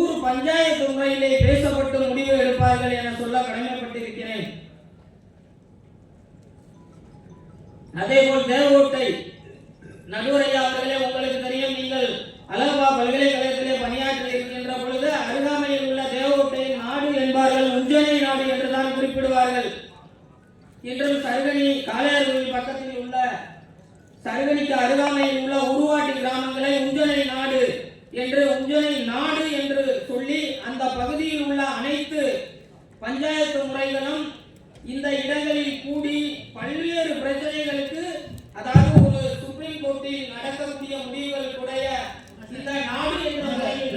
ஊர் பஞ்சாயத்து முறையிலே பேசப்பட்டு முடிவு எடுப்பார்கள் என சொல்ல கடமைப்பட்டிருக்கிறேன். அதேபோல் தேவகோட்டை நடுவர் ஐயா அவர்களே, உங்களுக்கு தெரியும், நீங்கள் அலகா பல்கலைக்கழகத்திலே பணியாற்றி இருக்கின்ற பொழுது அருகாமையில் உள்ள தேவகோட்டை நாடு என்பார்கள், உஞ்சனை நாடு என்றுதான் குறிப்பிடுவார்கள். இன்றும் சருகணி காளையார்கோவில் பக்கத்தில் உள்ள சருகணிக்கு அருகாமையில் உள்ள உருவாட்டி கிராமங்களை உஞ்சனை நாடு என்று சொல்லி அந்த பகுதியில் உள்ள அனைத்து பஞ்சாயத்து முறைகளும் இந்த இடங்களில் கூடி பல்வேறு பிரச்சனைகளுக்கு, அதாவது ஒரு சுப்ரீம் கோர்ட்டில் நடக்கக்கூடிய முடிவுகளுடைய இந்த நாடு என்ற முறையில்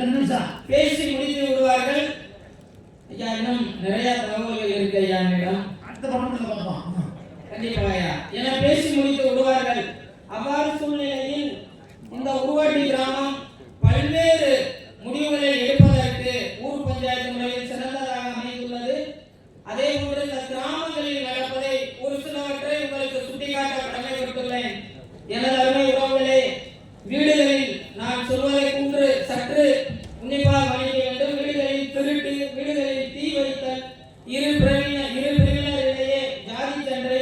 பேசி முடித்து விடுவார்கள். ஐயா, இன்னும் நிறைய தகவல்கள் இருக்கு ஐயா என்னிடம். கண்டிப்பாக என பேசி முடித்து விடுவார்கள். அவ்வாறு சூழ்நிலையில் இந்த உருவாட்டி கிராமம் பல்வேறு முடிவுகளை எடுப்பதற்கு ஊர் பஞ்சாயத்து முறையில் சிறந்ததாக அமைந்துள்ளது. அதே போன்று இந்த கிராமங்களில் நடப்பதை ஒரு சிலவற்றை உங்களுக்கு சுட்டிக்காட்ட கடமைப்பட்டுள்ளேன். எனது அருமை உறவுகளே, வீடுகளில் நான் சொல்வதை போன்று சற்று உன்னிப்பாக கவனிக்க வேண்டும். வீடுகளில் திருட்டு, வீடுகளில் தீ வைத்தல், இரு பிரிவினரிடையே ஜாதி சண்டை,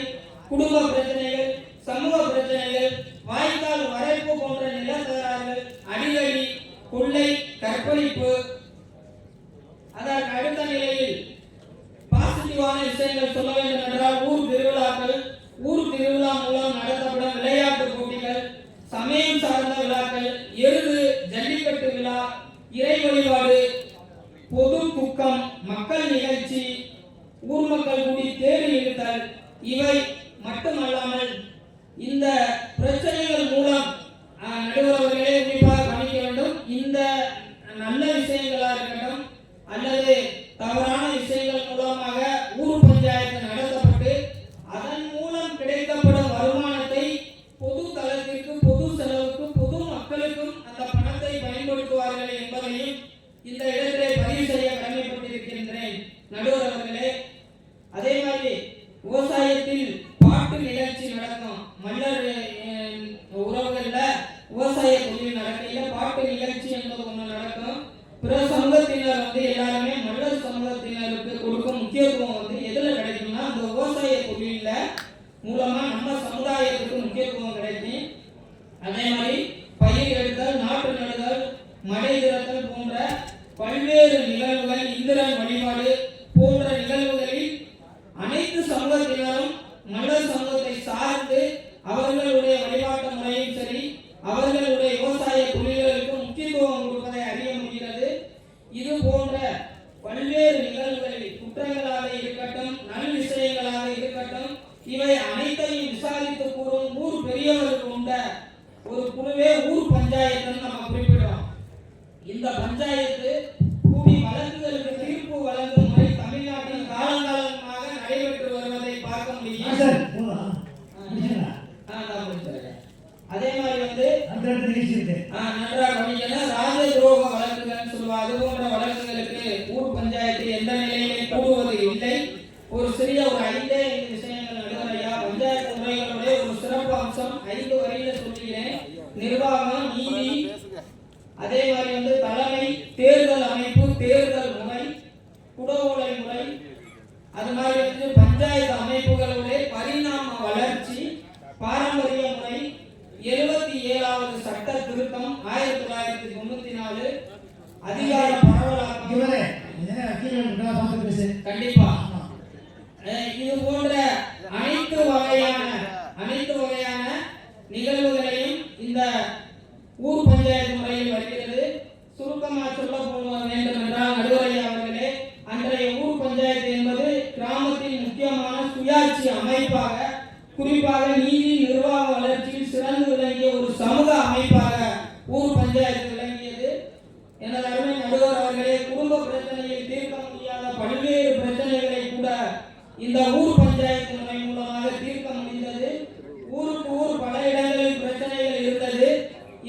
குடும்ப பிரச்சனைகள், சமூக பிரச்சனைகள், வாய்க்கால் வரைப்பு போன்ற நில தகராறுகள், அடிக்கடி கொள்ளை, கற்பழிப்பு. அதற்கு அடுத்த நிலையில் பாசிட்டிவான விஷயங்கள் சொல்ல வேண்டும் என்றால், ஊர் திருவிழாக்கள், ஊர் திருவிழா மூலம் நடத்தப்படும் விளையாட்டு போட்டிகள், சமயம் சார்ந்த விழாக்கள், எருது, ஜல்லிக்கட்டு விழா, இறை வழிபாடு, பொது துக்கம், மக்கள் நிகழ்ச்சி, ஊர் மக்கள் கூடி தேடி இழுத்தல், இவை மட்டுமல்லாமல் இந்த பிரச்சனைகள் மூலம் நடுவர்களே உன்னிப்பாக கவனிக்க வேண்டும். இந்த நல்ல விஷயங்களா இருக்கட்டும் அல்லது தவறான விஷயங்கள் மூலமாக ஊர் பஞ்சாயத்து அவர்களே, அதே மாதிரி விவசாயத்தில் பாட்டு நிகழ்ச்சி நடக்கும். மல்லர் உறவுகள்ல விவசாய தொழில் நடக்கையில பாட்டு நிகழ்ச்சி என்பது ஒன்று நடக்கும். பிற சமூகத்தினர் எல்லாருமே மல்லர் சமூகத்தினருக்கு கொடுக்கும் முக்கியத்துவம் எதுல கிடைக்கும்னா அந்த விவசாய தொழில மூலமா நம்ம சமுதாயத்துக்கு முக்கியத்துவம் கிடைக்கும். அதே மாதிரி பயிர் எடுத்தல், நாட்டு நடுதல், மடை திறத்தல் போன்ற பல்வேறு நிகழ்வுகள், இந்திரன் வழிபாடு போன்ற நிகழ்வுகளில் அனைத்து சமூகத்தினரும் மல்லர் சமூகத்தை சார்ந்து அவர்களுடைய வழிபாட்டு முறையும் சரி, அவர்களுடைய விவசாய தொழில்களுக்கு முக்கியத்துவம் கொடுப்பதை அறிய முடிகிறது. இது போன்ற பல்வேறு நிகழ்வுகளில் குற்றங்களாக இருக்கட்டும், நல் விஷயங்களாக இருக்கட்டும், இவை அனைத்தையும் விசாரித்து கூறும் ஊர் பெரியவர்கள் கொண்ட ஒரு குழுவே ஊர் பஞ்சாயத்து நம்ம குறிப்பிடுறோம். இந்த பஞ்சாயத்து கூடி வழக்குகளுக்கு தீர்ப்பு வழங்கும் முறை தமிழ்நாட்டில் காலங்காலமாக நடைபெற்று வருவதை பார்க்க முடியும். அதே மாதிரி நன்றாக கவனிக்கணும். ராஜ துரோக வழக்குகள் சொல்லுவாங்க. அது போன்ற வழக்குகளுக்கு ஊர் பஞ்சாயத்து எந்த நிலையிலே கூடுவது இல்லை. ஒரு சிறிய ஒரு 5 விஷயங்கள் நடுவரையா பஞ்சாயத்து முறைகளுடைய ஒரு சிறப்பு அம்சம் 5 வரியில சொல்கிறேன். நிர்வாகம், நீதி, அதே மாதிரி தலைமை, தேர்தல் அமைப்பு, தேர்தல் முறை, குடவோலை முறை, அது மாதிரி பஞ்சாயத்து அமைப்புகளுடைய பரிணாம வளர்ச்சி, பாரம்பரிய முறை, 77வது சட்ட திருத்தம் 1994, அதிகார பரவலாக்கம். கண்டிப்பா இது போன்ற அனைத்து வகையான நிகழ்வுகளையும் இந்த ஊர் பஞ்சாயத்து முறையில் வருகிறது. சுருக்கமாக சொல்ல வேண்டும் என்றால் நடுவரையா அவர்களே, அன்றைய ஊர் பஞ்சாயத்து என்பது கிராமத்தின் முக்கியமான சுயாட்சி அமைப்பாக, குறிப்பாக நீதி நிர்வாக வளர்ச்சியில் சிறந்து விளங்கிய ஒரு சமூக அமைப்பாக ஊர் பஞ்சாயத்து விளங்கியது. எனது அருமை நடுவர் அவர்களே, குடும்ப பிரச்சனையை தீர்க்க முடியாத பல்வேறு பிரச்சனைகளை கூட இந்த ஊர் பஞ்சாயத்து முறை மூலமாக தீர்க்க முடிந்தது. ஊருக்கு ஊர் பல இடங்களில் பிரச்சனைகள் இருந்தது.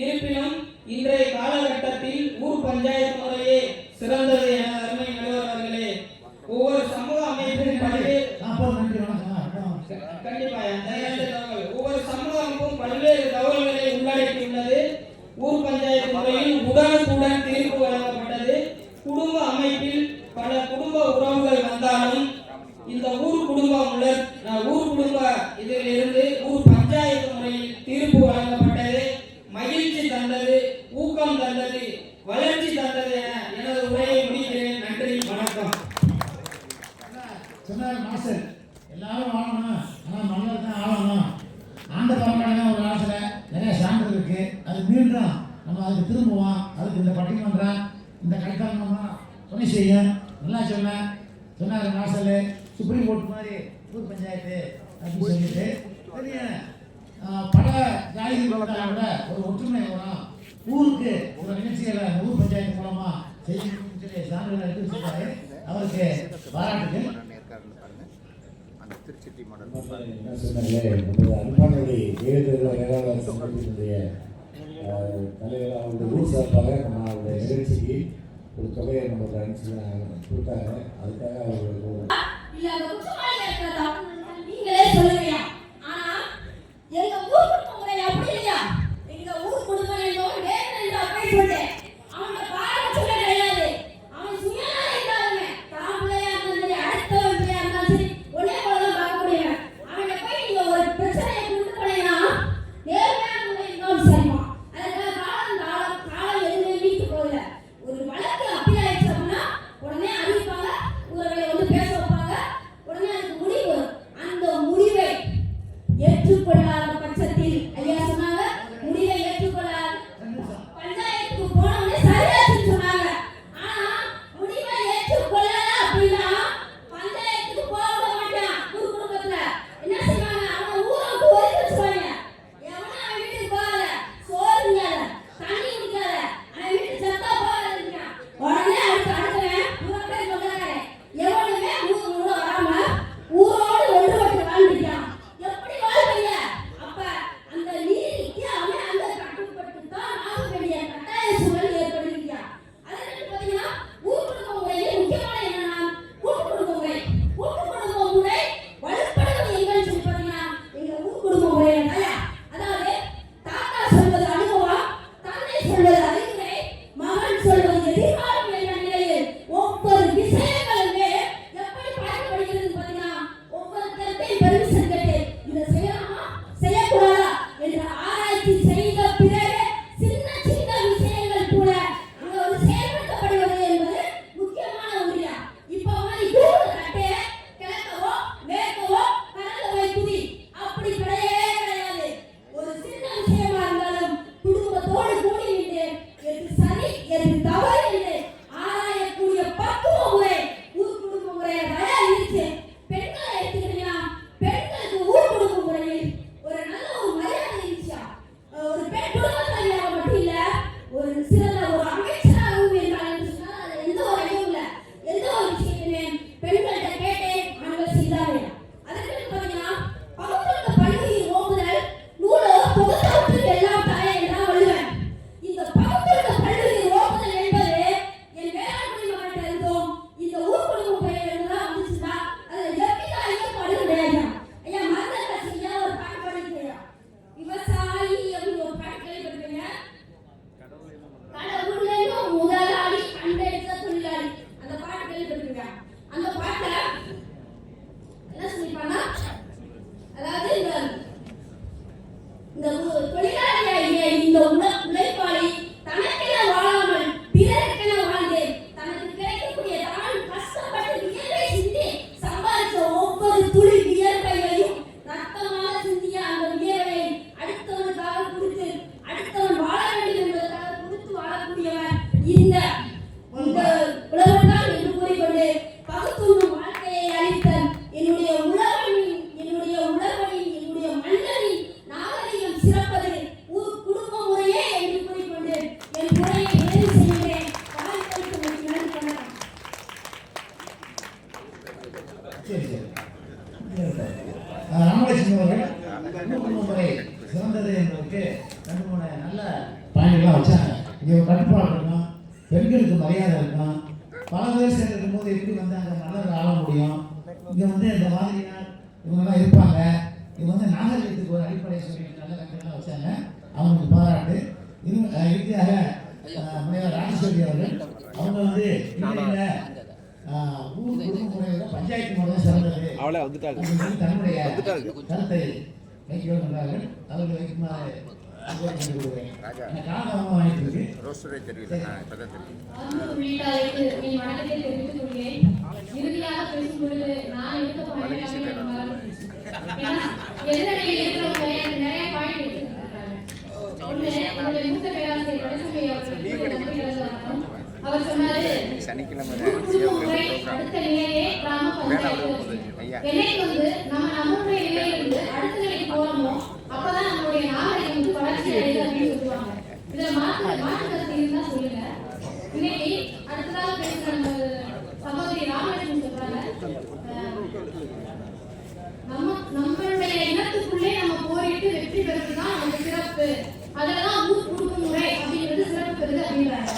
இருப்பினும் இன்றைய காலகட்டத்தில் ஊர் பஞ்சாயத்து முறையே சிறந்தது என அருமை நடுவர் அவர்களே. ஒவ்வொரு சமூக அமைப்பும் ஒவ்வொரு சமூக அமைப்பும் பல்வேறு தகவல்களை உள்ளடக்கியுள்ளது. ஊர் பஞ்சாயத்து முறையில் உடனுக்குடன் தீர்ப்பு வழங்கப்பட்டது. குடும்ப அமைப்பில் பல குடும்ப உறவுகள் வந்தாலும் இந்த ஊர் குடும்ப இதிலிருந்து ஊர் பஞ்சாயத்து முறையில் தீர்ப்பு வழங்கப்பட்டது. மகிழ்ச்சி தந்தது, ஊக்கம் தந்தது, வளர்ச்சி தந்தது என எனது உரையை முடிக்கிறேன். நன்றி, வணக்கம். மாஸ்டர் எல்லாரும் ஆளணும், ஆனால் மன்னர் தான் ஆளணும். ஆண்ட பரம்பரை ஒரு ஆசை, நிறைய சான்று இருக்கு. அது மீண்டும் நம்ம அதுக்கு திரும்புவோம். அதுக்கு இந்த பட்டிமன்றம், இந்த கல்கலமெல்லாம் துணை செய்யும். நல்லா சொன்னார் மாஸ்டர். சுப்ரீம் கோர்ட் மாதிரி ஊர் பஞ்சாயத்து அப்படின்னு சொல்லிட்டு பெரிய பல ஜாதிகள் விட ஒரு ஒற்றுமை வரும். ஊருக்கு ஒரு நிகழ்ச்சிகளை ஊர் பஞ்சாயத்து மூலமா செய்யணும்னு சொல்லி சான்றிதழ் எடுத்து வச்சிருக்காரு. அவருக்கு பாராட்டுகள். என்ன சொன்னாங்க, அன்பானுடைய தேர்தல் வேளாளர் சங்கத்தினுடைய தலைவர் அவருடைய ஊர் சார்பாக நம்ம அவருடைய நிகழ்ச்சிக்கு ஒரு தொகையை நமக்கு அனுப்பிச்சு கொடுத்தாங்க. அதுக்காக அவர்களுக்கு நீங்களே சொல்லுங்க. ஆனா எங்க ஊர் குடும்ப முறை அப்படி இல்லையா? எங்க ஊர் குடும்பம் என்னோட வேற அப்படி சொல்றேன். அவங்க பாடம் சொல்ல கிடையாது. அவன் சுயமா இருந்தாங்க. தாம்பளையா இருந்தாலும் அடுத்தவங்க இருந்தாலும் ஒரே போல பார்க்க முடியும். அவனை போய் நீங்க ஒரு பிரச்சனையை கொண்டு போனீங்கன்னா நேர்மையான முறையில் தான் சரிமா. அதுக்காக காலம் எதுவுமே வீட்டு போகல. ஒரு வழக்கு அப்பீல் ஆயிடுச்சு அப்படின்னா உடனே அறிவிப்பாங்க, ஊரவை பேச வைப்பாங்க. உடனே சரி சரி. ராமலட்சுமி அவர்கள் குடும்ப முறை சிறந்தது என்பதற்கு 2-3 நல்ல பாயிண்ட்லாம் வச்சாங்க. இங்கே ஒரு கட்டுப்பாடு இருக்கணும், பெண்களுக்கு மரியாதை இருக்கணும், பல பேர் சேர்ந்துருக்கும் போது எப்படி வந்து அங்கே நல்லது ஆள முடியும், இங்கே வந்து இந்த மாதிரியான இவங்கெல்லாம் இருப்பாங்க, இது வந்து நாகரிகத்துக்கு ஒரு அடிப்படை சொல்லி நல்ல கட்டெல்லாம் வச்சாங்க. அவங்களுக்கு பாராட்டு. இறுதியாக முனைவர் ராஜேஸ்வரி அவர்கள் அவங்க வந்து ஊர் குடும்ப முறையோட பஞ்சாயத்து முறை தான் சிறந்தது தன்னுடைய கருத்தை வைக்க வந்தார்கள். அவர்கள் வைக்குமாறு இறுதியாக பேசும்பொழுது நான் இருக்க நிறைய பாயிண்ட் எடுத்துருக்காங்க. ஒண்ணு, என்னுடைய மூத்த பேராசிரியர் கடைசுமை அவர் சொன்னாரு, அடுத்த நிலையே கிராம பஞ்சாயத்து. என்னைக்கு வந்து நம்மளுடைய நிலையிலிருந்து அடுத்த நிலைக்கு போறோமோ அப்பதான் நம்மளுடைய நாகரிகம் வந்து வளர்ச்சி அடையுது அப்படின்னு சொல்லுவாங்க. இதுல மாற்று கருத்து இருந்தா சொல்லுங்க. இன்னைக்கு அடுத்ததாக பேசுற நம்ம சகோதரி ராமலட்சுமி சொல்றாங்க, நம்மளுடைய இனத்துக்குள்ளே நம்ம போரிட்டு வெற்றி பெறுறதுதான் நம்ம சிறப்பு, அதுலதான் ஊர் குடும்ப முறை அப்படிங்கிறது சிறப்பு பெறுது அப்படின்றாங்க.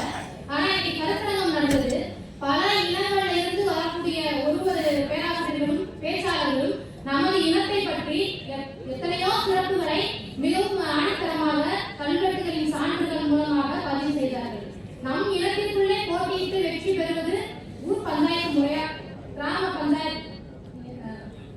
ஆனா இன்னைக்கு கருத்தரங்கம் நடந்தது, பல இனங்கள்ல இருந்து வரக்கூடிய ஒவ்வொரு பேராசிரியர்களும் பேச்சாளர்களும் நமது இனத்தை பற்றி எத்தனையோ சிறப்புகளை மிகவும் ஆணித்தரமாக கல்வெட்டுகளின் சான்றுகள் மூலமாக பதிவு செய்தார்கள். நம் இனத்திற்குள்ளே போட்டியிட்டு வெற்றி பெறுவது ஊர் பஞ்சாயத்து முறையா, கிராம பஞ்சாயத்து,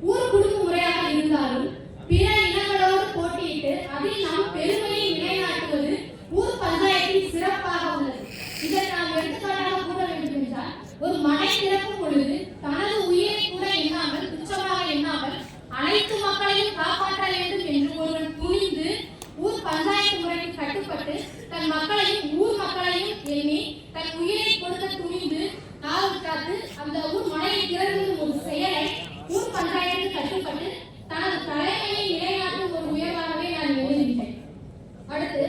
ஊர் குடும்ப முறையாக இருந்தாலும் பிற இனங்களோடு போட்டியிட்டு அதில் நம் பெருமையை நிலைநாட்டுவது ஊர் பஞ்சாயத்தின் சிறப்பாக உள்ளது. இதை நாம் எடுத்துக்காட்டாக கூற வேண்டும் என்றால், ஒரு மழை திறக்கும் பொழுது தனது உயிரை கூட எண்ணாமல், துச்சமாக எண்ணாமல் அனைத்து மக்களையும் காப்பாற்ற வேண்டும் என்று ஒருவன் துணிந்து ஊர் பஞ்சாயத்து முறைக்கு கட்டுப்பட்டு தன் மக்களையும் ஊர் மக்களையும் எண்ணி தன் உயிரை கொடுக்க துணிந்து காவல் காத்து அந்த ஊர் மழையை திறக்கும் ஒரு செயலை ஊர் பஞ்சாயத்துக்கு கட்டுப்பட்டு தனது தலைமையை நிலைநாட்டும் ஒரு உயர்வாகவே நான் எண்ணுகின்றேன். அடுத்து,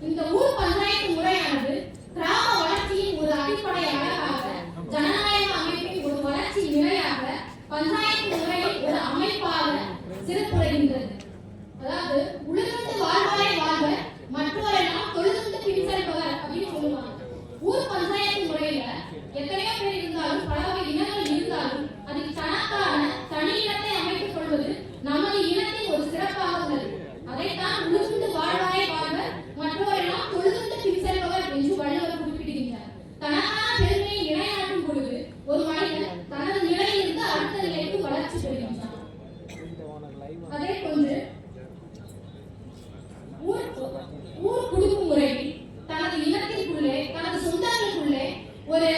இந்த ஊர் பஞ்சாயத்து முறையானது கிராம வளர்ச்சியின் ஒரு அடிப்படை அழகாக, ஜனநாயக அமைப்பின் ஒரு வளர்ச்சி நிலையாக, பஞ்சாயத்து முறையின் ஒரு அமைப்பாக சிறப்புறுகின்றது. அதாவது உலகத்து வாழ்வாய் வாழ்க மற்றவரெல்லாம் தொழுதுண்டு பின்செல்பவர் அப்படின்னு சொல்லுவாங்க. ஊர் பஞ்சாயத்து முறையில எத்தனையோ பேர் இருந்தாலும், பல வகை இனங்கள் இருந்தாலும், அதில் தனக்கான தனி இனத்தை அமைத்துக் கொள்வது நமது இனத்தின் ஒரு சிறப்பாக உள்ளது. அதைத்தான் உழுதுண்டு வாழ்வாய் வாழ்க மற்றவரெல்லாம் தொழுதுண்டு பின்செல்பவர் என்று வள்ளுவர் குறிப்பிடுகின்றார். தனக்கான பெருமையை நிலைநாட்டும் பொழுது ஒரு மனிதன் தனது நிலையிலிருந்து அடுத்த நிலைக்கு வளர்ச்சி பெறுகின்றார். அதே போன்று ஊர் குடும்ப முறையில் தனது இனத்திற்குள்ளே, தனது சொந்தங்களுக்குள்ளே ஒரு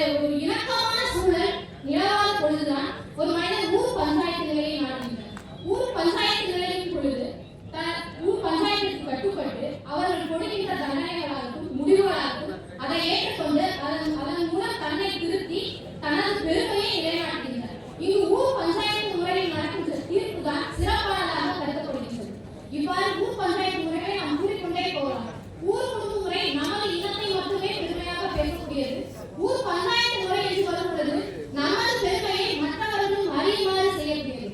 இணக்கமான சூழல் நிலவாத பொழுதுதான் ஒரு மனிதன் ஊர் பஞ்சாயத்து நிலையை நாடுகின்றார். ஊர் பஞ்சாயத்து நிலையின் பொழுது ஊர் பஞ்சாயத்திற்கு கட்டுப்பட்டு அவர்கள் கொடுக்கின்ற தண்டனைகளாகட்டும் முடிவுகளாகட்டும் அதை ஏற்றுக்கொண்டு அதன் மூலம் தன்னை திருத்தி தனது பெருமையை நிலைநாட்டுகின்றார். இங்கு ஊர் பஞ்சாயத்து முறையில் நடக்கின்ற தீர்ப்பு தான் சிறப்பானதாக கருதப்படுகின்றது. இவ்வாறு ஊர் பஞ்சாயத்து முறையை நாம் கூறிக்கொண்டே போகலாம். ஊர் குடும்ப முறை நமது இனத்தை மட்டுமே பெருமையாக பேசக்கூடியது. ஊர் பஞ்சாயத்து முறை என்று வரும்பொழுது நமது பெருமையை மற்றவர்களும் அறியுமாறு செய்யக்கூடியது.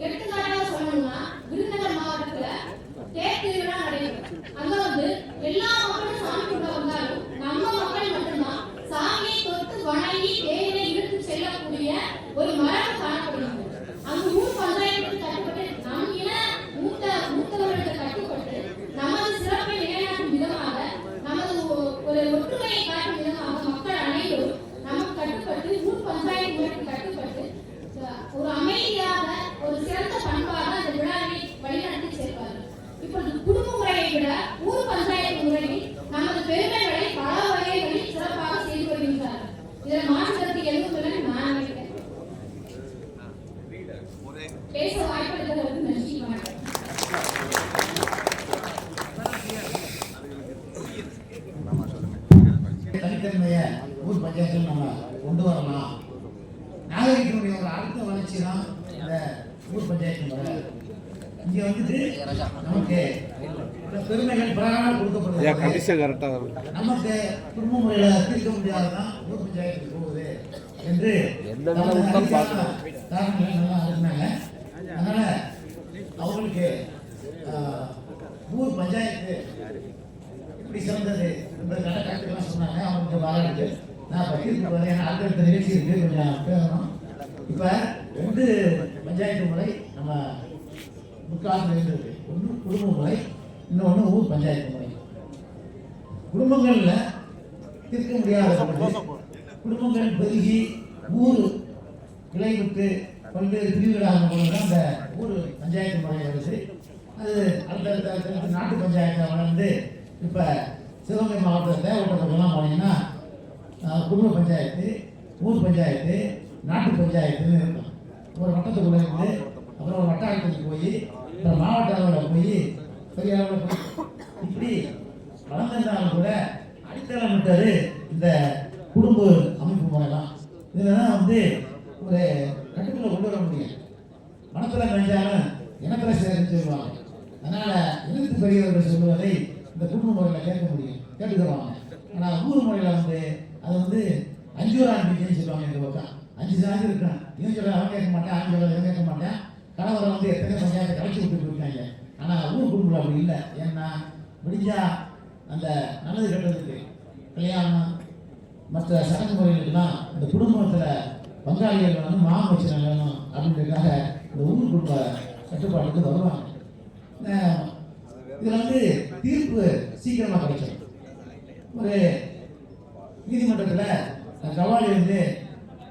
எடுத்துக்காட்டாக சொல்லணும்னா, விருதுநகர் மாவட்டத்துல தேர் திருவிழா நடைபெறும். அங்க வந்து எல்லா மக்களும் சாமி கும்பிட வந்தாலும் நம்ம மக்கள் மட்டும்தான் சாமியை தொட்டு வணங்கி தேரை இழுத்து செல்லக்கூடிய ஒரு மரபு காணப்படுகிறது. அங்கு ஊர் பஞ்சாயத்துக்கு கட்டுப்பட்டு நம் இன மூத்தவர்களுக்கு கட்டுப்பட்டு நமது சிறப்பை நிலைநாட்டும் விதமாக, நமது ஒரு ஒற்றுமையை காட்டும் விதமாக மக்கள் அனைவரும் நமக்கு கட்டுப்பட்டு ஊர் பஞ்சாயத்து முறைக்கு கட்டுப்பட்டு ஒரு அமைதியாக ஒரு சிறந்த பண்பாக அந்த விழாவை வழிநடத்தி சேர்ப்பார்கள். இப்பொழுது குடும்ப முறையை விட ஊர் பஞ்சாயத்து முறையில் நமது பெருமைகளை பல வகைகளில் சிறப்பாக செய்து வருகின்றார்கள். இதில் மாற்றுக்கருத்து எதுவும் இல்லை நான் நினைக்கிறேன். பேச வாய்ப்பளித்ததற்கு நன்றி. வணக்கம். தனித்தன்மையை ஊர் பஞ்சாயத்தில் நம்ம கொண்டு வரலாம். நாகரிகத்தினுடைய ஒரு அடுத்த வளர்ச்சி தான் இந்த ஊர் பஞ்சாயத்து முறை. இங்கே வந்துட்டு நமக்கு பெருமைகள் பிரகாரம் கொடுக்கப்படுது. நமக்கு குடும்ப முறையில் தீர்க்க முடியாதுதான் ஊர் பஞ்சாயத்துக்கு போகுது. என்று காரணங்கள் நல்லா இருந்தாங்க. அதனால அவங்களுக்கு ஊர் பஞ்சாயத்து எப்படி சிறந்தது என்பதற்கான கருத்துக்கெல்லாம் சொன்னாங்க. அவங்களுக்கு பாராட்டு. நான் பகிர்ந்து போகிறேன். ஏன்னா அடுத்தடுத்த நிகழ்ச்சி இருக்கு, கொஞ்சம் பேசணும். இப்போ 2 பஞ்சாயத்து முறை நம்ம முக்காலம் இருந்தது. ஒன்று குடும்ப முறை, இன்னொன்று ஊர் பஞ்சாயத்து முறை. குடும்பங்களில் தீர்க்க முடியாத குடும்பங்கள் பெருகி ஊர் கிளைவிட்டு பல்வேறு பிரிவுகளாக போனது அந்த ஊர் பஞ்சாயத்து முறை வருது. அது அடுத்தடுத்த நாட்டு பஞ்சாயத்தை வளர்ந்து இப்போ சிவகங்கை மாவட்டத்தில் தேவைப்பட்டவங்கெல்லாம் போனீங்கன்னா குடும்ப பஞ்சாயத்து, ஊர் பஞ்சாயத்து, நாட்டு பஞ்சாயத்துன்னு இருக்கும். ஒரு வட்டத்துக்குள்ளே இருந்து அப்புறம் ஒரு வட்டாரத்துக்கு போய் அப்புறம் மாவட்ட அளவில் போய் பெரிய அளவில் போய் இப்படி வளர்ந்திருந்தாலும் கூட அடித்தளமிட்டது இந்த குடும்ப அமைப்பு முறை தான். இதில் தான் வந்து ஒரு கட்டுக்குள்ளே கொண்டு வர முடியும். மனத்தில் நினைச்சாலும் இனத்தில் சேருன்னு சொல்லுவாங்க. அதனால் இனத்து பெரியவர்கள் சொல்லுவதை இந்த குடும்ப முறையில் கேட்க முடியும், கேட்டுக்குவாங்க. ஆனால் ஊர் முறையில் வந்து அது வந்து 5 ஒரு ஆண்டு சொல்லுவாங்க. இந்த பக்கம் 5 சாதி இருக்கான். இவன் சொல்ல அவன் கேட்க மாட்டேன், அவன் சொல்ல இவன் கேட்க மாட்டேன். கணவரை வந்து எத்தனை பஞ்சாயத்தை கழிச்சு விட்டுட்டு இருக்காங்க. ஆனால் ஊர் குடும்பம் அப்படி இல்லை. ஏன்னா முடிஞ்சா அந்த நல்லது கெட்டதுக்கு கல்யாணம் மற்ற சடங்கு முறைகளுக்கெல்லாம் இந்த குடும்பத்தில் பங்காளிகள் வந்து மாமச்சனை வேணும் அப்படின்றதுக்காக இந்த ஊர் குடும்ப கட்டுப்பாட்டுக்கு வருவாங்க. இதில் வந்து தீர்ப்பு சீக்கிரமாக கிடைக்கும். ஒரு நீதிமன்றத்தில் கவாலி வந்து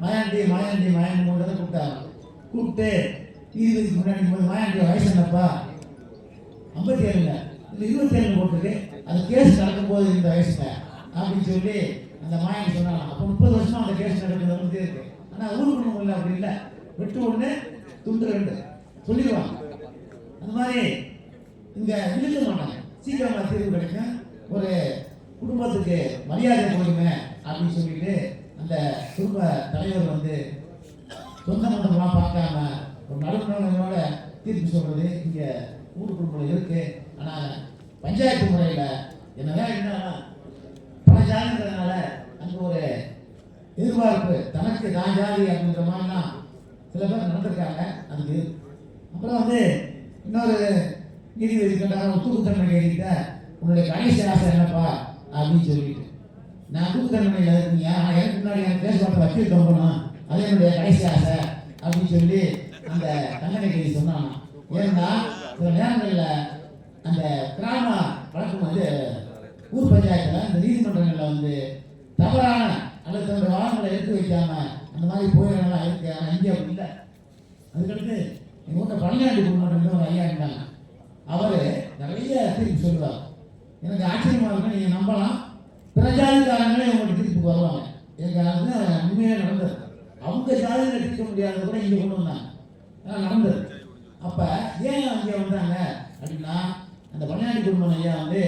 மாயாண்டி மூணு கூப்பிட்டாங்க. கூப்பிட்டு நீதிபதிக்கு முன்னாடி மாயாண்டி வயசு என்னப்பா 57 இல்லை 27 போட்டுருக்கு, அந்த கேஸ் நடக்கும்போது இந்த வயசுல அப்படின்னு சொல்லி அந்த மாயாண்டி சொன்னாங்க. அப்போ 30 வருஷமா அந்த கேஸ் நடக்குது வந்து இருக்கு. ஆனால் ஊருக்கு இல்லை, அப்படி இல்லை. வெட்டு 1 துண்டு 2 சொல்லிடுவாங்க. அந்த மாதிரி இங்க இழுக்க மாட்டாங்க, சீக்கிரமாக தீர்வு கிடைக்கும். ஒரு குடும்பத்துக்கு மரியாதை போடுங்க அப்படின்னு சொல்லிட்டு அந்த குடும்ப தலைவர் வந்து சொந்த மந்தம்லாம் பார்க்காம ஒரு நடுநிலையோட தீர்ப்பு சொல்றது இங்க ஊர் குடும்பம் இருக்கு. ஆனால் பஞ்சாயத்து முறையில் என்னன்னா பல ஜாதிங்கிறதுனால அங்கே ஒரு எதிர்பார்ப்பு, தனக்கு நான் ஜாதி அப்படின்ற மாதிரிலாம் சில பேர் நடந்திருக்காங்க. அதுக்கு அப்புறம் வந்து இன்னொரு நீதிபதி கேட்டாங்க, தூக்குத்தன்மை கேட்ட உன்னுடைய கடைசி ஆசை என்னப்பா அப்படின்னு சொல்லிட்டு, நான் தூக்குத்தன்மையில் இருக்கீங்க, ஆனால் எனக்கு முன்னாடி எனக்கு கேஸ் பார்த்து வக்கீல் தம்பணும், அது என்னுடைய கடைசி ஆசை அப்படின்னு சொல்லி அந்த தண்டனை கைதி சொன்னாங்க. ஏன்னா சில நேரங்களில் அந்த கிராம வழக்கு வந்து ஊர் பஞ்சாயத்தில் இந்த நீதிமன்றங்களில் வந்து தவறான அல்லது தன்னுடைய வாகனங்களை எடுத்து வைக்காம அந்த மாதிரி போயிடலாம் இருக்கு. ஆனால் இங்கே அப்படி இல்லை. அதுக்கடுத்து எங்கள் ஊட்ட பழனியாண்டி குடும்பம் ஒரு ஐயா இருந்தாங்க. அவர் நிறைய தீர்ப்பு சொல்லுவார். எனக்கு ஆச்சரியமாக இருக்கும், நீங்கள் நம்பலாம். பிற ஜாதிக்காரங்களே உங்களுக்கு தீர்ப்பு வருவாங்க. எனக்கு அது உண்மையாக நடந்தது. அவங்க ஜாதியில் தீர்க்க முடியாத கூட இங்கே கொண்டு வந்தாங்க, நடந்தது. அப்போ ஏன் அங்கே வந்தாங்க அப்படின்னா, அந்த பழனியாண்டி குடும்பம் ஐயா வந்து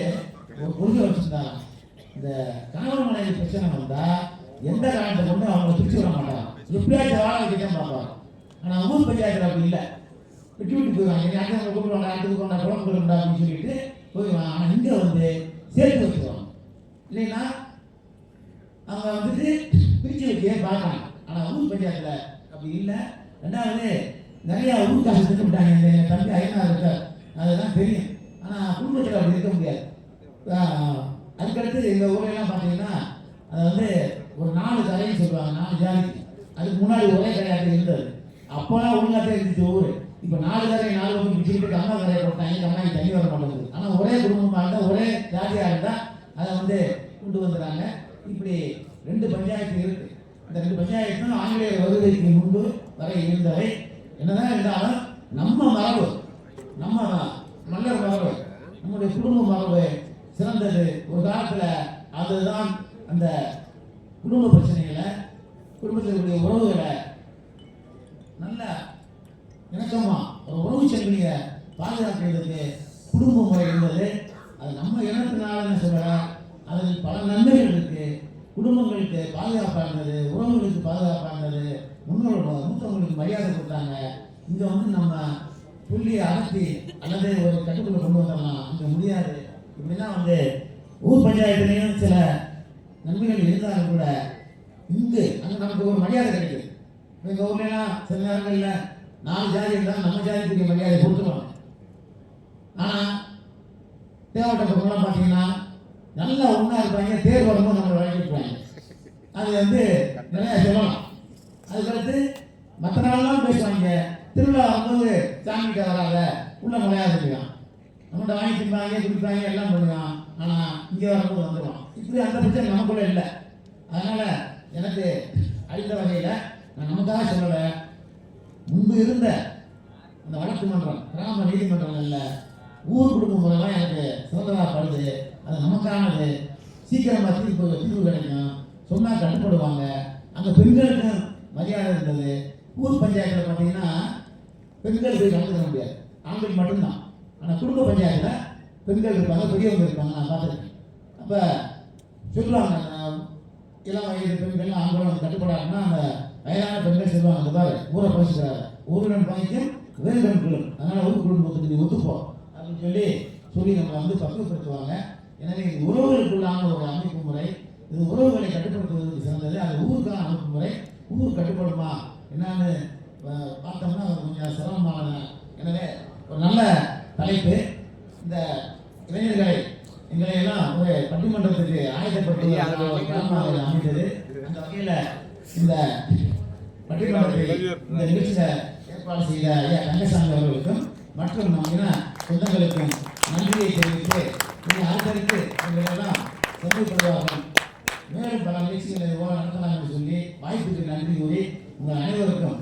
ஒரு கொள்கை வச்சுருந்தாங்க. இந்த கணவன் மனைவி பிரச்சனை வந்தால் எந்த காரணத்தை கொண்டு அவங்க பிரிச்சு விட மாட்டாங்க, எப்படியாச்சும் வாழ வைக்க பார்ப்பாங்க. ஆனால் ஊர் பஞ்சாயத்தில் அப்படி இல்லை, விட்டு விட்டு போயிடுவாங்க. அடுத்த கூப்பிடுவாங்க, அடுத்தது கொண்டா குழம்பு கொண்டா அப்படின்னு சொல்லிட்டு போயிடுவாங்க. ஆனால் இங்கே வந்து சேர்த்து வச்சுருவாங்க. இல்லைன்னா அவங்க வந்துட்டு பிரித்து வைக்க பார்ப்பாங்க. ஆனால் ஊர் பஞ்சாயத்தில் அப்படி இல்லை. ரெண்டாவது நிறையா ஊர் காசு திட்டமிட்டாங்க. எங்கள் தம்பி ஐயனார் இருக்கார், அதெல்லாம் தெரியும். ஆனால் குடும்பத்தில் அப்படி இருக்க முடியாது. அதுக்கடுத்து எங்கள் ஊரெல்லாம் பார்த்தீங்கன்னா அதை வந்து ஒரு 4 கரைன்னு சொல்லுவாங்க, 4 ஜாதி. அதுக்கு முன்னாடி ஒரே கரையாக இருந்தது. அப்போலாம் ஒழுங்காக இருந்துச்சு ஊர். இப்போ 4 கரை 4 பக்கம் பிடிச்சிக்கிட்டு கம்மா கரையை போட்டாங்க, கம்மாய்க்கு தண்ணி வர மாட்டேங்குது. ஆனால் ஒரே குடும்பமாக இருந்தால் ஒரே ஜாதியாக இருந்தால் அதை வந்து கொண்டு வந்துடுறாங்க. இப்படி 2 பஞ்சாயத்து இருக்கு. இந்த 2 பஞ்சாயத்தும் ஆங்கிலேயர் வருகைக்கு முன்பு வரை இருந்தவை. என்னதான் இருந்தாலும் நம்ம மரபு, நம்ம மன்னர் மரபு, நம்முடைய குடும்ப மரபு சிறந்தது. ஒரு காலத்தில் அதுதான் அந்த குடும்ப பிரச்சனைகளை, குடும்பத்தில் இருக்கக்கூடிய உறவுகளை நல்ல இணக்கமாக ஒரு உறவு சங்கிலியை பாதுகாக்கிறதுக்கு குடும்ப முறை இருந்தது. அது நம்ம இனத்தினாலன்னு சொல்லலை, அதில் பல நன்மைகள் இருக்கு. குடும்பங்களுக்கு பாதுகாப்பாக இருந்தது, உறவுகளுக்கு பாதுகாப்பாக இருந்தது. மூத்தவங்களுக்கு மரியாதை கொடுத்தாங்க. இங்கே வந்து நம்ம புள்ளியை அகற்றி அல்லது ஒரு கட்டுக்குள்ள கொண்டு வந்துடலாம், இங்கே முடியாது. இப்படின்னா வந்து ஊர் பஞ்சாயத்துலேயும் சில நன்மைகள் இருந்தாலும் கூட இங்கு அங்கே நமக்கு ஒரு மரியாதை கிடைக்குது. எங்கள் ஊர்லாம் சில நேரங்களில் 4 ஜாதி இருந்தால் நம்ம ஜாதிக்குரிய மரியாதை கொடுத்துருவாங்க. ஆனால் தேவட்ட பக்கம்லாம் பார்த்தீங்கன்னா நல்லா ஒன்றா இருப்பாங்க, தேர் வரும்போது நம்மளை வழங்கிட்டுருவாங்க. அது நிறையா சொல்லலாம். அதுக்கடுத்து மற்ற நாளெல்லாம் பேசுவாங்க, திருவிழா வரும்போது சாமிகிட்ட வராத உள்ள மலையாக இருக்கலாம், நம்மகிட்ட வாங்கி தின்பாங்க குடிப்பாங்க எல்லாம் பண்ணுவான். ஆனால் இங்கே வரும்போது வந்துடுவான். இப்படி அந்த பிரச்சனை நமக்குள்ள இல்லை. அதனால் எனக்கு அழிந்த வகையில் நான் நமக்காக சொல்லலை, முன்பு இருந்த அந்த வழக்கு மன்றம் கிராம நீதிமன்றங்களில் ஊர் குடும்ப முறைலாம் எனக்கு சுதந்திரமாக படுது. அது நமக்கானது, சீக்கிரமாக தீர்வு கிடைக்கும், சொன்னால் கட்டுப்படுவாங்க. அங்கே பெண்களுக்கும் மரியாதை இருந்தது. ஊர் பஞ்சாயத்தில் பார்த்தீங்கன்னா பெண்கள் போய் கலந்துக்க முடியாது, ஆண்கள் மட்டும்தான். ஆனால் குடும்ப பஞ்சாயத்தில் பெண்கள் இருப்பாங்க, பெரியவங்க இருப்பாங்க, நான் பார்த்துருக்கேன். அப்போ சொல்லுவாங்க, இளம் வயது பெண்கள் ஆண்களும் கட்டுப்படாதுன்னா அந்த வயதான பெண்கள் சொல்லுவாங்க, அந்த பாரு ஊரை பழிச்சுக்கிறாரு, ஊருடன் பாய்க்கும் வேறுடன் குழும், அதனால் ஊர் குடும்பத்துக்கு நீ ஒத்துப்போம் அப்படின்னு சொல்லி நம்மளை பக்குவப்படுத்துவாங்க. எனவே இது உறவுகளுக்குள்ளான ஒரு அமைப்பு முறை, இது உறவுகளை கட்டுப்படுத்துவதற்கு சிறந்தது. அது ஊருக்கான அமைப்பு முறை. ஊர் கட்டுப்படுமா என்னன்னு பார்த்தோம்னா கொஞ்சம் சிரமமானது. எனவே ஒரு நல்ல தலைப்பு. இந்த இளைஞர்களை எங்களை எல்லாம் ஒரு பட்டிமன்றத்துக்கு ஆயத்தப்படுத்துவது அமைந்தது. அந்த வகையில் இந்த பட்டிமன்றத்தை இந்த நிகழ்ச்சியில் ஏற்பாடு செய்த ஐயா ரங்கசாமி அவர்களுக்கும் மற்றும் நம்ம சொந்தங்களுக்கும் நன்றியை தெரிவித்து ஆதரித்து எங்களெல்லாம் சென்னைப்படுவார்கள். மேலும் பல நிகழ்ச்சிகளை நடத்தலாம் என்று சொல்லி வாய்ப்புக்கு நன்றி கூறி உங்கள் அனைவருக்கும்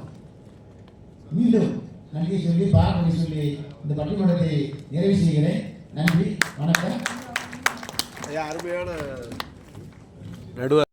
மீண்டும் நன்றி சொல்லி பாராட்டி சொல்லி இந்த பட்டிமன்றத்தை நிறைவு செய்கிறேன். நன்றி, வணக்கம். அருமையான நடுவர்.